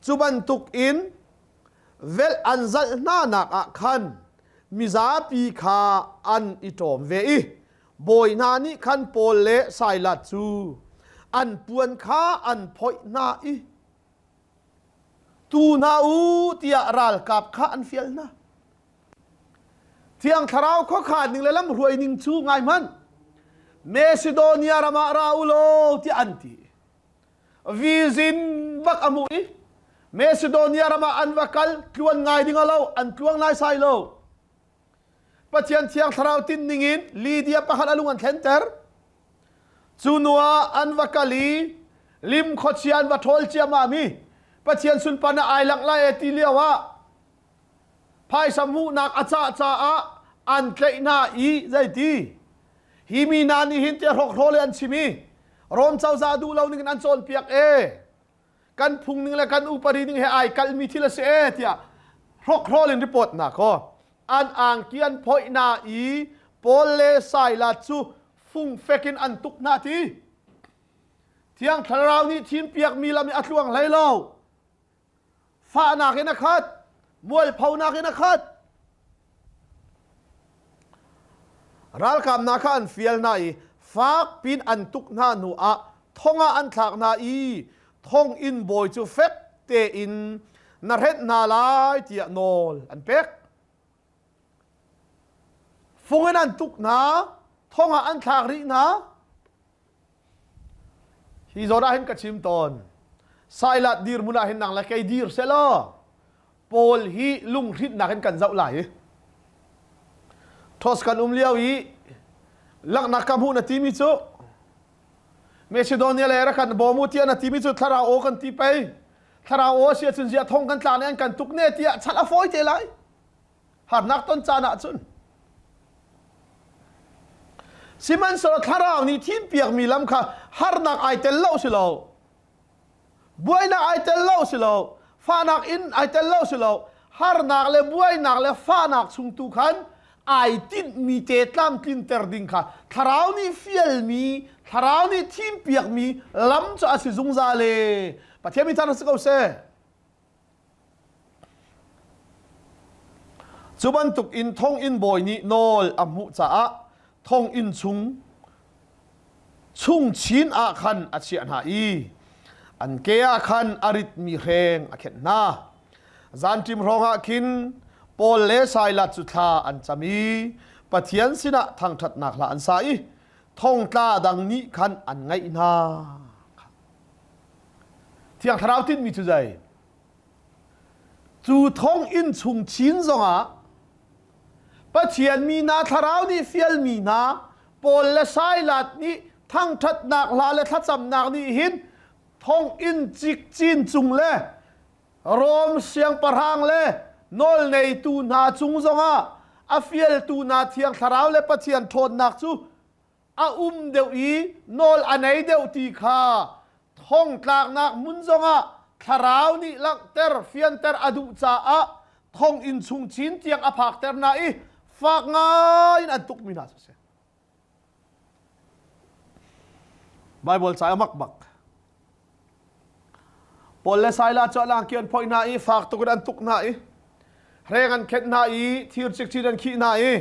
chu ban tuk in vel an zal na nak a khan mi za pi kha an itom ve i boy na ni khan Paul le Silas chu an puan kha an phoi na i tu na u tia ral kap kha an fial na thiang tharau kho kha ning le lam ruai ning chu ngai man Macedonia rama raulo ti anti vizin bak amu i Macedonia rama an vakal tluan ngai ding alo an tluang lai sai lo pathian thiang tharau tin ningin Lydia pakhat alungan thenter chunua an vakali lim kho chian và thol chiama mi pathian sun pana ai lang lai ti liawa phai samu nak acha cha a an kleina i zai ti hi mi na ni hin te rok role an chimi rom chau za du lo ning an chon piak e kan phung ning la kan upari ning he ai kal mi thila se e tia rok role in report na ko an ang kian phoi na i pole sai la chu phung fekin an tuk na ti thiang tharau ni thin piak mi lam ni atluang lai lo fa na ke na khat mual phau na ke na khat ral kam na khan fiel na i fak pin an tuk na nu a thonga an thak na i thong in boy chu fek te in na ret na lai tia nol an pek phungen an tuk na thonga an thak ri na hi zora hin ka chim ton sailat dir muna hin nang la kai dir selo pol hi lung rit na kan zau lai thos kan liao i lak na kam hu na ti mi chu Macedonia le ra kan bomu ti na ti mi chu THLARAU kan ti pai THLARAU sia chun zia thong kan tla ne kan tuk ne ti chala foi te lai har nak ton cha na chun siman so THLARAU ni thin piak mi lam kha har nak ai tel lo si lo buai nak ai tel lo si lo fa nak in ai tel lo si lo har nak le buai nak le fa nak chung tu khan ai tin mi te tlam tin ter ding kha THLARAU ni fiel mi THLARAU ni thin piak mi lam cho asi zung za le pathian mi tan se ko se chuban tuk in thong in boy ni nol amu cha a thong in chung chin a khan a chian ha i an ke a khan arit mi reng a khet na zan tim ronga kin pol le sai la chu tha an chami pathian sina thang that nak la an sa i thong tla dang ni khan an ngai na thiang THLARAU tin mi chu zai chu thong in chung chin zonga pathian mi na THLARAU ni fiel mi na pol le sai lat ni thang that nak la le thla cham nak ni hin thong in chik chin chung le rom siang parhang le nol nei tu na chung zonga a fiel tu na thiang THLARAU le pathian thon nak chu a deu i nol anei deu ti kha thong tlak nak mun zonga THLARAU ni lang ter fian ter adu cha a thong in chung chin tiang a phak ter na i fak ngai an tuk mi na se Bible sai mak bak pol le sai la cho lang kian phoi na i fak tu an tuk na i reng an khet na i thir chik chin an khi na i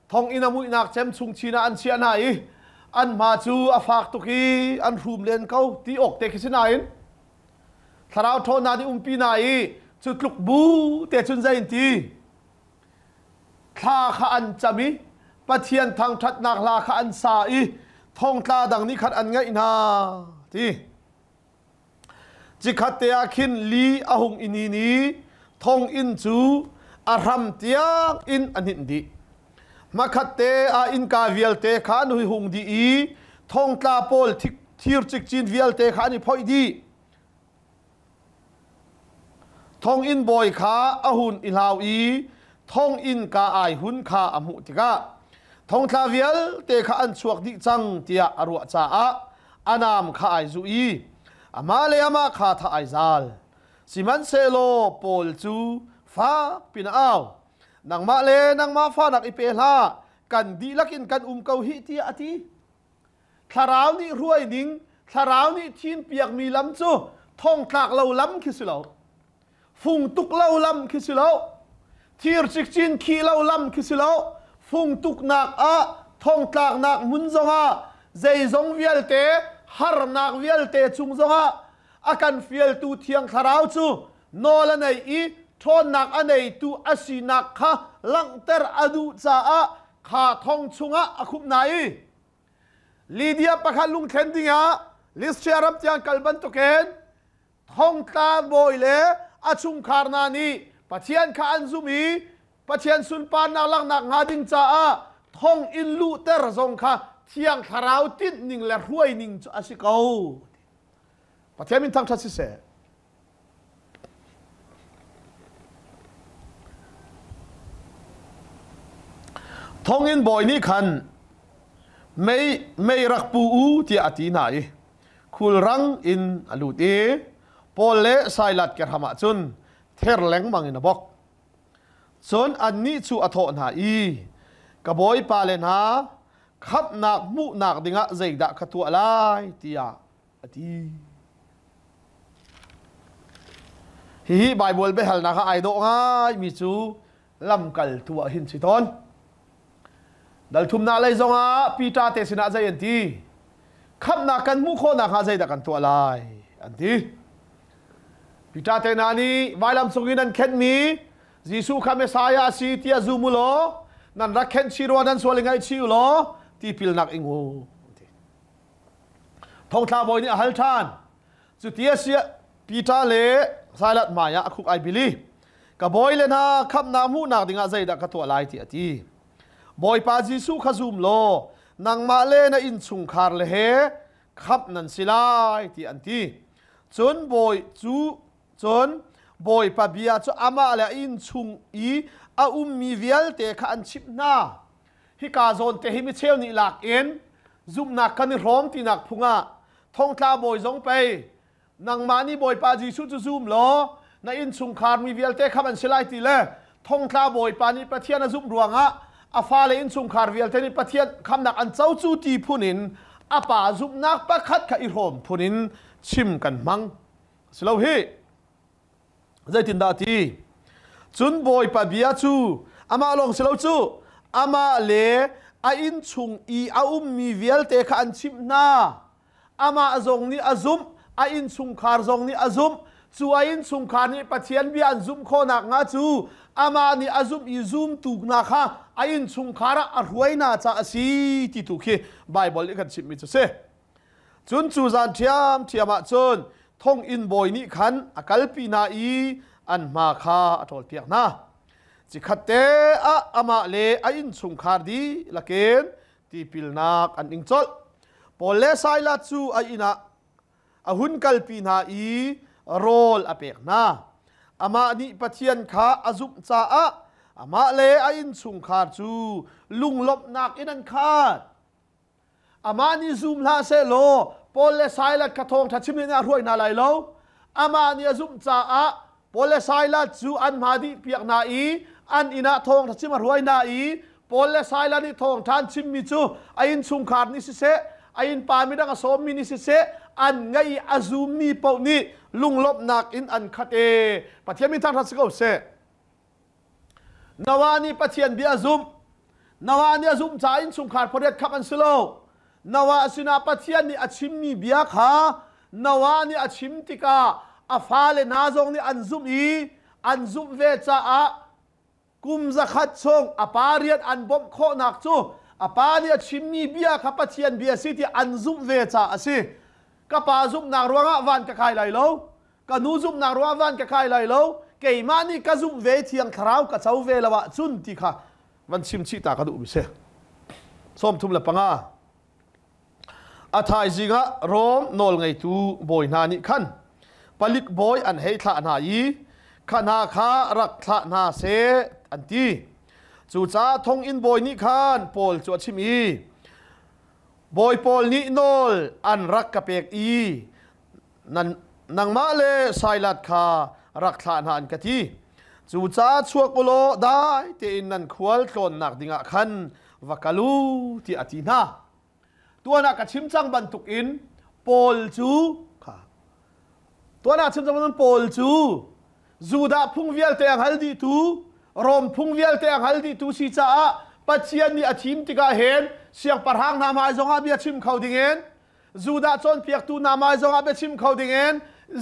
thong in amui nak chem chung china an chia na i an ma chu a fak tu ki an rum len kau ti ok te ki na in THLARAU thon na di pi na i chu tluk bu te chun zain ti kha kha an chami pathian thang that nak la kha an sa i thong tla dang ni khat an ngai na ti chi khat te a khin li a hung ini ni thong in chu a ram tiang in an hin di ma khat te a in ka vial te kha nu hung di i thong tla pol thir chik chin vial te kha ni phoi di thong in boy kha a hun ilau i thong in ka ai hun kha amu tika thong tla vial te kha an chuak di chang tia arwa cha a anam kha ai zu i ama le ama kha tha ai zal siman selo pol chu fa pin aw nang ma le nang ma fa nak ipe hla kan di lakin kan kau hi ti ati THLARAU ni ruai ning THLARAU ni thin piak mi lam chu thong tlak lo lam khisilo phung tuk lo lam khisilo thir chik chin khi lo lam khisilo phung tuk nak a thong tlak nak mun zonga zai zong vial te har nak vial te chung zonga akan fiel tu thiang THLARAU chu nola nei i thon nak anei tu asi nak kha langter adu cha a kha thong chunga akhup nai Lydia pakhat lung thendinga list sharam tiang kalban to ken thong ta boy le achung kharna ni pathian kha anzumi pathian sun pan na lang nak ngading cha a thong in lu ter zong kha thiang THLARAU tin ning le hruai ning chu asikau ปะเทียมินทั้งทัศน์เสทงอินบอยนี่คันไม่รักปูอูที่อตีไหนคุลรังอินอลูตีปอลเลไซลัดเกรหมาจุนเทรแหลงมังอินบอกส่วนอันนี้ชูอัฐอนหาอีกบอยปาเลนหาขับนักมุนักดิงะใจดักขตัวลายที่อตีฮีไบเบิลเบฮัลนักไอโดง่ายมิจูลำกัลตัวหินสิตอนดัลทุมนาเลยจงปีตาเตสินาใจอันที่ขับนักกันมุโคนักใจดักกันตัวลายอันที่ปีตาเตนานีไวลำสุกินันเข็นมียิสุขามสายาสีที่อาจูมุโลนั่นรักเข็นชิโรนันสวลิงไอชิวโลที่พิลนักอิงโอทองทาบอยนี่ฮัลทานจุดที่เสียปีตาเลสายลัดมายาคุกไอบิลีกับบอยเลนะขับนามุนักดิงาใจดักกันตัวลายที่อันที่บอยปาจิสุขจุมโลนังมาเลนะอินสุงคาร์เลเฮขับนันสิลายที่อันที่จนบอยจูจนบอยปาบิอาจูอามาเลอินสุงอีอามีเวลเตะขันชิบนาฮิกาโซนเตหิมิเชลนี่หลักเอ็นจุมนักกันร้อมที่นักพุงะทองตาบอยจงไปนังมานี่บอยปาจิสุจุมโลนะอินสุงคาร์มีเวลเตะขับนันสิลายที่เลทองตาบอยปานี่ประเทศนะจุมรวงะอาฟาเลนสุงคาร์เวลเทนิปะเทียนคำนักอันเจ้าจูตีพุนินอาป่าจุบนักประคัดกับอิโรมพุนินชิมกันมังสลาวฮีใจตินดาตีจุนบอยปะเบียจูอามาลงสลาวจูอามาเลอาอินชุงอีอามีเวลเตะขันชิมนาอามาจงนี่อาซุมอาอินสุงคาร์จงนี่อาซุมจูอาอินสุงคาร์นี่ปะเทียนเบียนซุมโคนักงาจูอามานี่อาซุมอีซุมตุกนักฮะอาอินสุงคาระอรวยนาจะสีที่ตุกไบเบิลกันชิมิจุเซจุนจูจานเทียมมาจนท่องอินบอยนี่ขันอากาลปีนาอีอันมาคาอัตอลเปียกนะจิขัดเตะอามาเลอาอินสุงคาร์ดีละเกนที่พิลนักอันอิงจอลพอเลสายลัดจูอาอินะอาหุนกัลปีนาอีโรลอเปียกนะอามานี่ปะเทียนขาอาซุมจ้าอามาเลอาอินสุงคาร์จูลุงลบนักอินันคาดอามานี่ซุมลาเซโลพอเลสายลัดกระทงทัชิมินาร่วยนาไลโลอามานี่อาซุมจ้าพอเลสายลัดจูอันมาดีเปียกนาอีอันอินาทงทัชิมาร่วยนาอีพอเลสายลัดนี่ทงทานชิมมิจูอาอินสุงคาร์นี่สิเซอาอินปามิดังอสมมินิสิเซอันไงอาซูมนี่เป่านี่ลุงลบนักอินอันคัดปะเทียนมิทางทัศกเสนาวานี่ปะเทียนเบียซุมนาวานี่ซุมจ่ายอินสุงขาดพอเด็ดขับอันสโลนาวาสินาปะเทียนนี่อาชิมนี่เบียขานาวานี่อาชิมติกาอาฟาเลนาจงนี่อันซุมอันซุมเวจ้ากุมจะขัดชงอาปาเรียนอันบ่มโคนักจูอาปานี่อาชิมนี่เบียขับปะเทียนเบียสิที่อันซุมเวจ้าสิก็ปาซุมนางรัวงะวันกะไข่ไหลโลก็นูซุมนางรัววันกะไข่ไหลโลเกี่ยมานี่ก็ซุมเวเทียงคราวก็เจ้าเวละวะจุนที่ค่ะวันชิมชิตากระดูบิเสส้มทุ่มละปังอาทายจิงะโรมโนลไงตูบอยนานิขันผลิตบอยอันให้ทะนายีขนาคารักทะนาเสอันที่จู่จ้าทงอินบอยนิขันโปลจวดชิมีบอยปอลนี่โนลอันรักกะเปกอีนันนังมาเลไซลัดคารักทานหันกะทีจู่จ้าชัวกุโลได้เตอินนันควอลตนนักดิงะขันวักลูที่อาทินาตัวนักกะชิมจังบันทุกอินปอลจูค่ะตัวนักชิมจังบันปอลจูดาพุ่งเวียลเตียงฮัลดีตูรมพุ่งเวียลเตียงฮัลดีตูสิจ้าปัจเจียนนี่อาทิมติกาเห็นเสียงปะหังนามาจงอาเบียชิมเขาดิ่งเงินจูดาจนเปียกตูนามาจงอาเบียชิมเขาดิ่งเงิน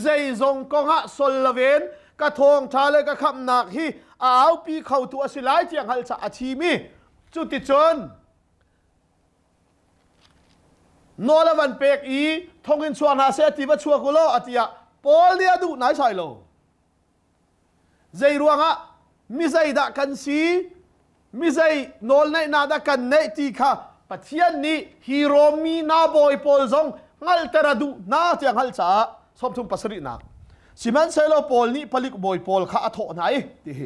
ใจจงกงะสลลเวนกระทงทาเลกะขับหนักฮีเอาปีเขาตัวสิไลเจียงฮัลจะอาทิมีจุดติจนโนลวันเปกอีทงอินชวนหาเสติวัชัวกุโลอติยาปอลเลียดูไหนใช่โลใจรวงะมิใจดักกันสีมิใช่โนลในนาดักันในที่ข้าปะเทียนนี้ฮีโร่มีนาบอยปอลซงงัลเตระดูนาเตียงฮัลจ้า สมทุมปัสรินักสิมันเซโลปอลนี่ผลิกบอยปอลข้าโถไหนที่เห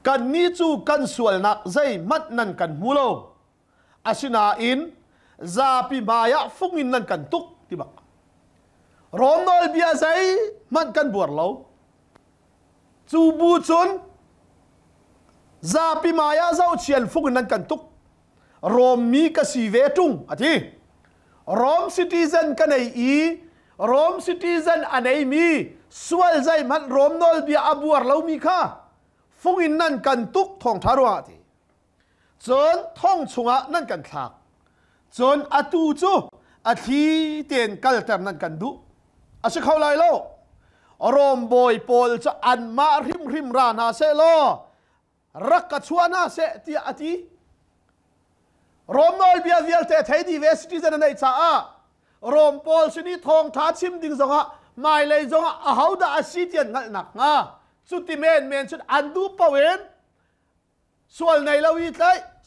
กันนี้จูกันส่วนนักใจมัดนั่นกันมูโลอาศินาอินซาปิมายะฟุกินนั่นกันตุกที่บักรอมนอลเบียใจมันกันบวชเราจูบูจุนซาปิมายะเจ้าเชียนฟุกินนั่นกันตุกรอมมีกสีเวตุงอะทีรอมซิติเซนกันไออีรอมซิติเซนอันไอมีสวลใจมันรอมนอลเบียอับวรเรามีค่ะฟุกินนั่นกันตุกทองทารวะทีจนท่องชงะนั่นกันทักจนอตูจูอาทิเตียนกัลเตมนั่นกันดุอาศัยเขาไล่โลรอมบอยปอลจะอันมาริมรานาเซโลรักกัชวนาเซตีอาทิรอมนอลเบียเวียลเตไทดีเวสติเซนในจ้ารอมปอลชนิดทองท้าชิมดิ่งจงะไม่เลยจงะอาดาอาศิเตียนงัลหนักงาสุดที่เมนชุดอันดูปะเวนส่วนในลาวีไต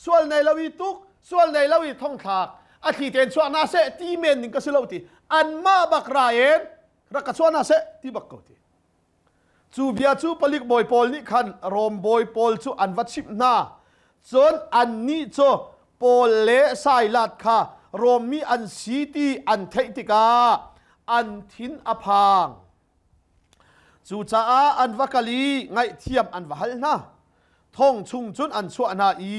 ส่วนในลาวีตุกส่วนในลาวีท่องถากอาทิเตียนชวนาเซตีเมนนิ่งก็สิลาวีอันมาบักรายเอ็นรักกัชวนาเซตีบักกูตีจูเบียจูผลิกบอยปอลนี่ขันรอมบอยปอลจูอันวัดชิบนาจนอันนี้จูปอลเลสายลัดค่ะรอมมีอันสีตีอันเทติกาอันทินอภางจูจ้าอันวักลีไงเทียมอันวัลนะท่องชุงจุนอันชัวนาอี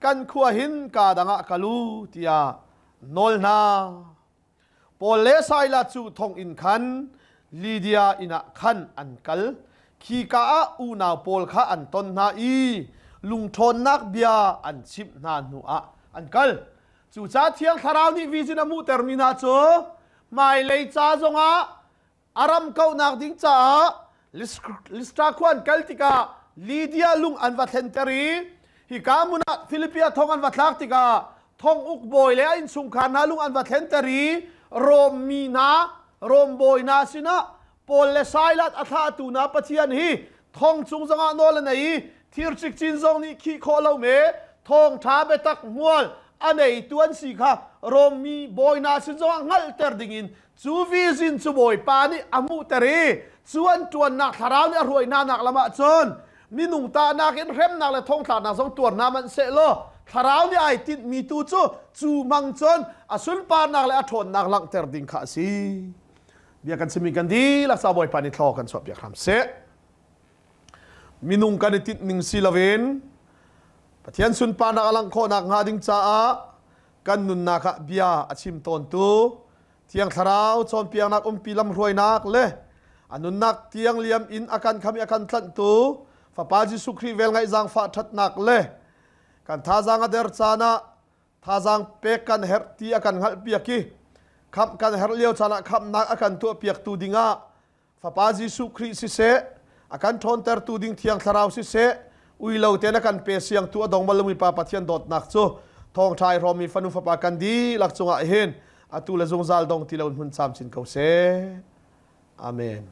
กันขัวหินกาดังกาลูตียนอลนาปอลเลสายลัดจูท่องอินขันลีเดียอินะขันอันกัลขีกาอูนาปอลข้าอันตนนาอีลุงทนนักเบียอันชิบนานูอะอันกัลจูจ้าเทียงทาราวนี่วิจินามูเตอร์มินาโจไม่เลยจ้าจงอะอารมเก้านักดิ้งจ้าลิสตาควันกัลติกาลีเดียลุงอันวัดเฮนเตอรีฮิกามุนัดฟิลิปปิอาทองอันวัดลักติกาทองอุกบอยเลยอินสุงคานาลุงอันวัดเฮนเตอรีโรมมีนารอมบอยนาสินะปอลเลสายลัดอัฐาตูนาปะเทียนฮีทองจุงจังอันโนลนัยทีร์จิกจินซงนี่ขี้โคเลาเมทองท้าเบตักมัวอันไหนตัวนี้ค่ะรอมมีบอยนาสินจังงัลเตอร์ดิ่งจูวิซินจูบอยปานี่อามุเตอรีส่วนตัวนักทาราวนี่รวยนานักละมาจนมีหนุ่มตานักเอ็นเร็มนักเลยทองตานักสองตัวน้ำมันเสโลทาราวนี่ไอติดมีตูจูมังจนอสุนปานักเลยทนนักลังเตอร์ดิ่งข้าซีเบียกันสมิกันดีลักษาบอยปานิทอกันสวบเบียคำเสมีนุ่งกันติดนิงซิลาเวนปะเทียนสุนปานักลังโคนักงาดิ่งจ้ากันนุนนักเบียอาชิมตนตูเทียงทาราวจนเปียงนักปีลำรวยนักเลยอนุนักเทียงเลียมอินอาการคำอาการทันตูฟ้าปาจิสุครีเวลไงจังฟ้าทัดนักเลยกันท่าจังอเดอร์จานะท่าจังเปกันเฮร์ตีอาการหัลเปียกีคำกันเฮร์เลียวจานะคำนักอาการตัวเปียกตูดิงะฟ้าปาจิสุครีสิเสอาการทนเตอร์ตูดิงเทียงทาราวสิเสอุยเลวเตนอาการเปเสียงตัวดงบอลมีปาปะเทียนดอดนักโซทองชายรอมีฟันุฟ้าปากันดีหลักจงอาเห็นอาตุเลจงซาลดงที่เราหุ่นซ้ำสินเขาเสอาเมน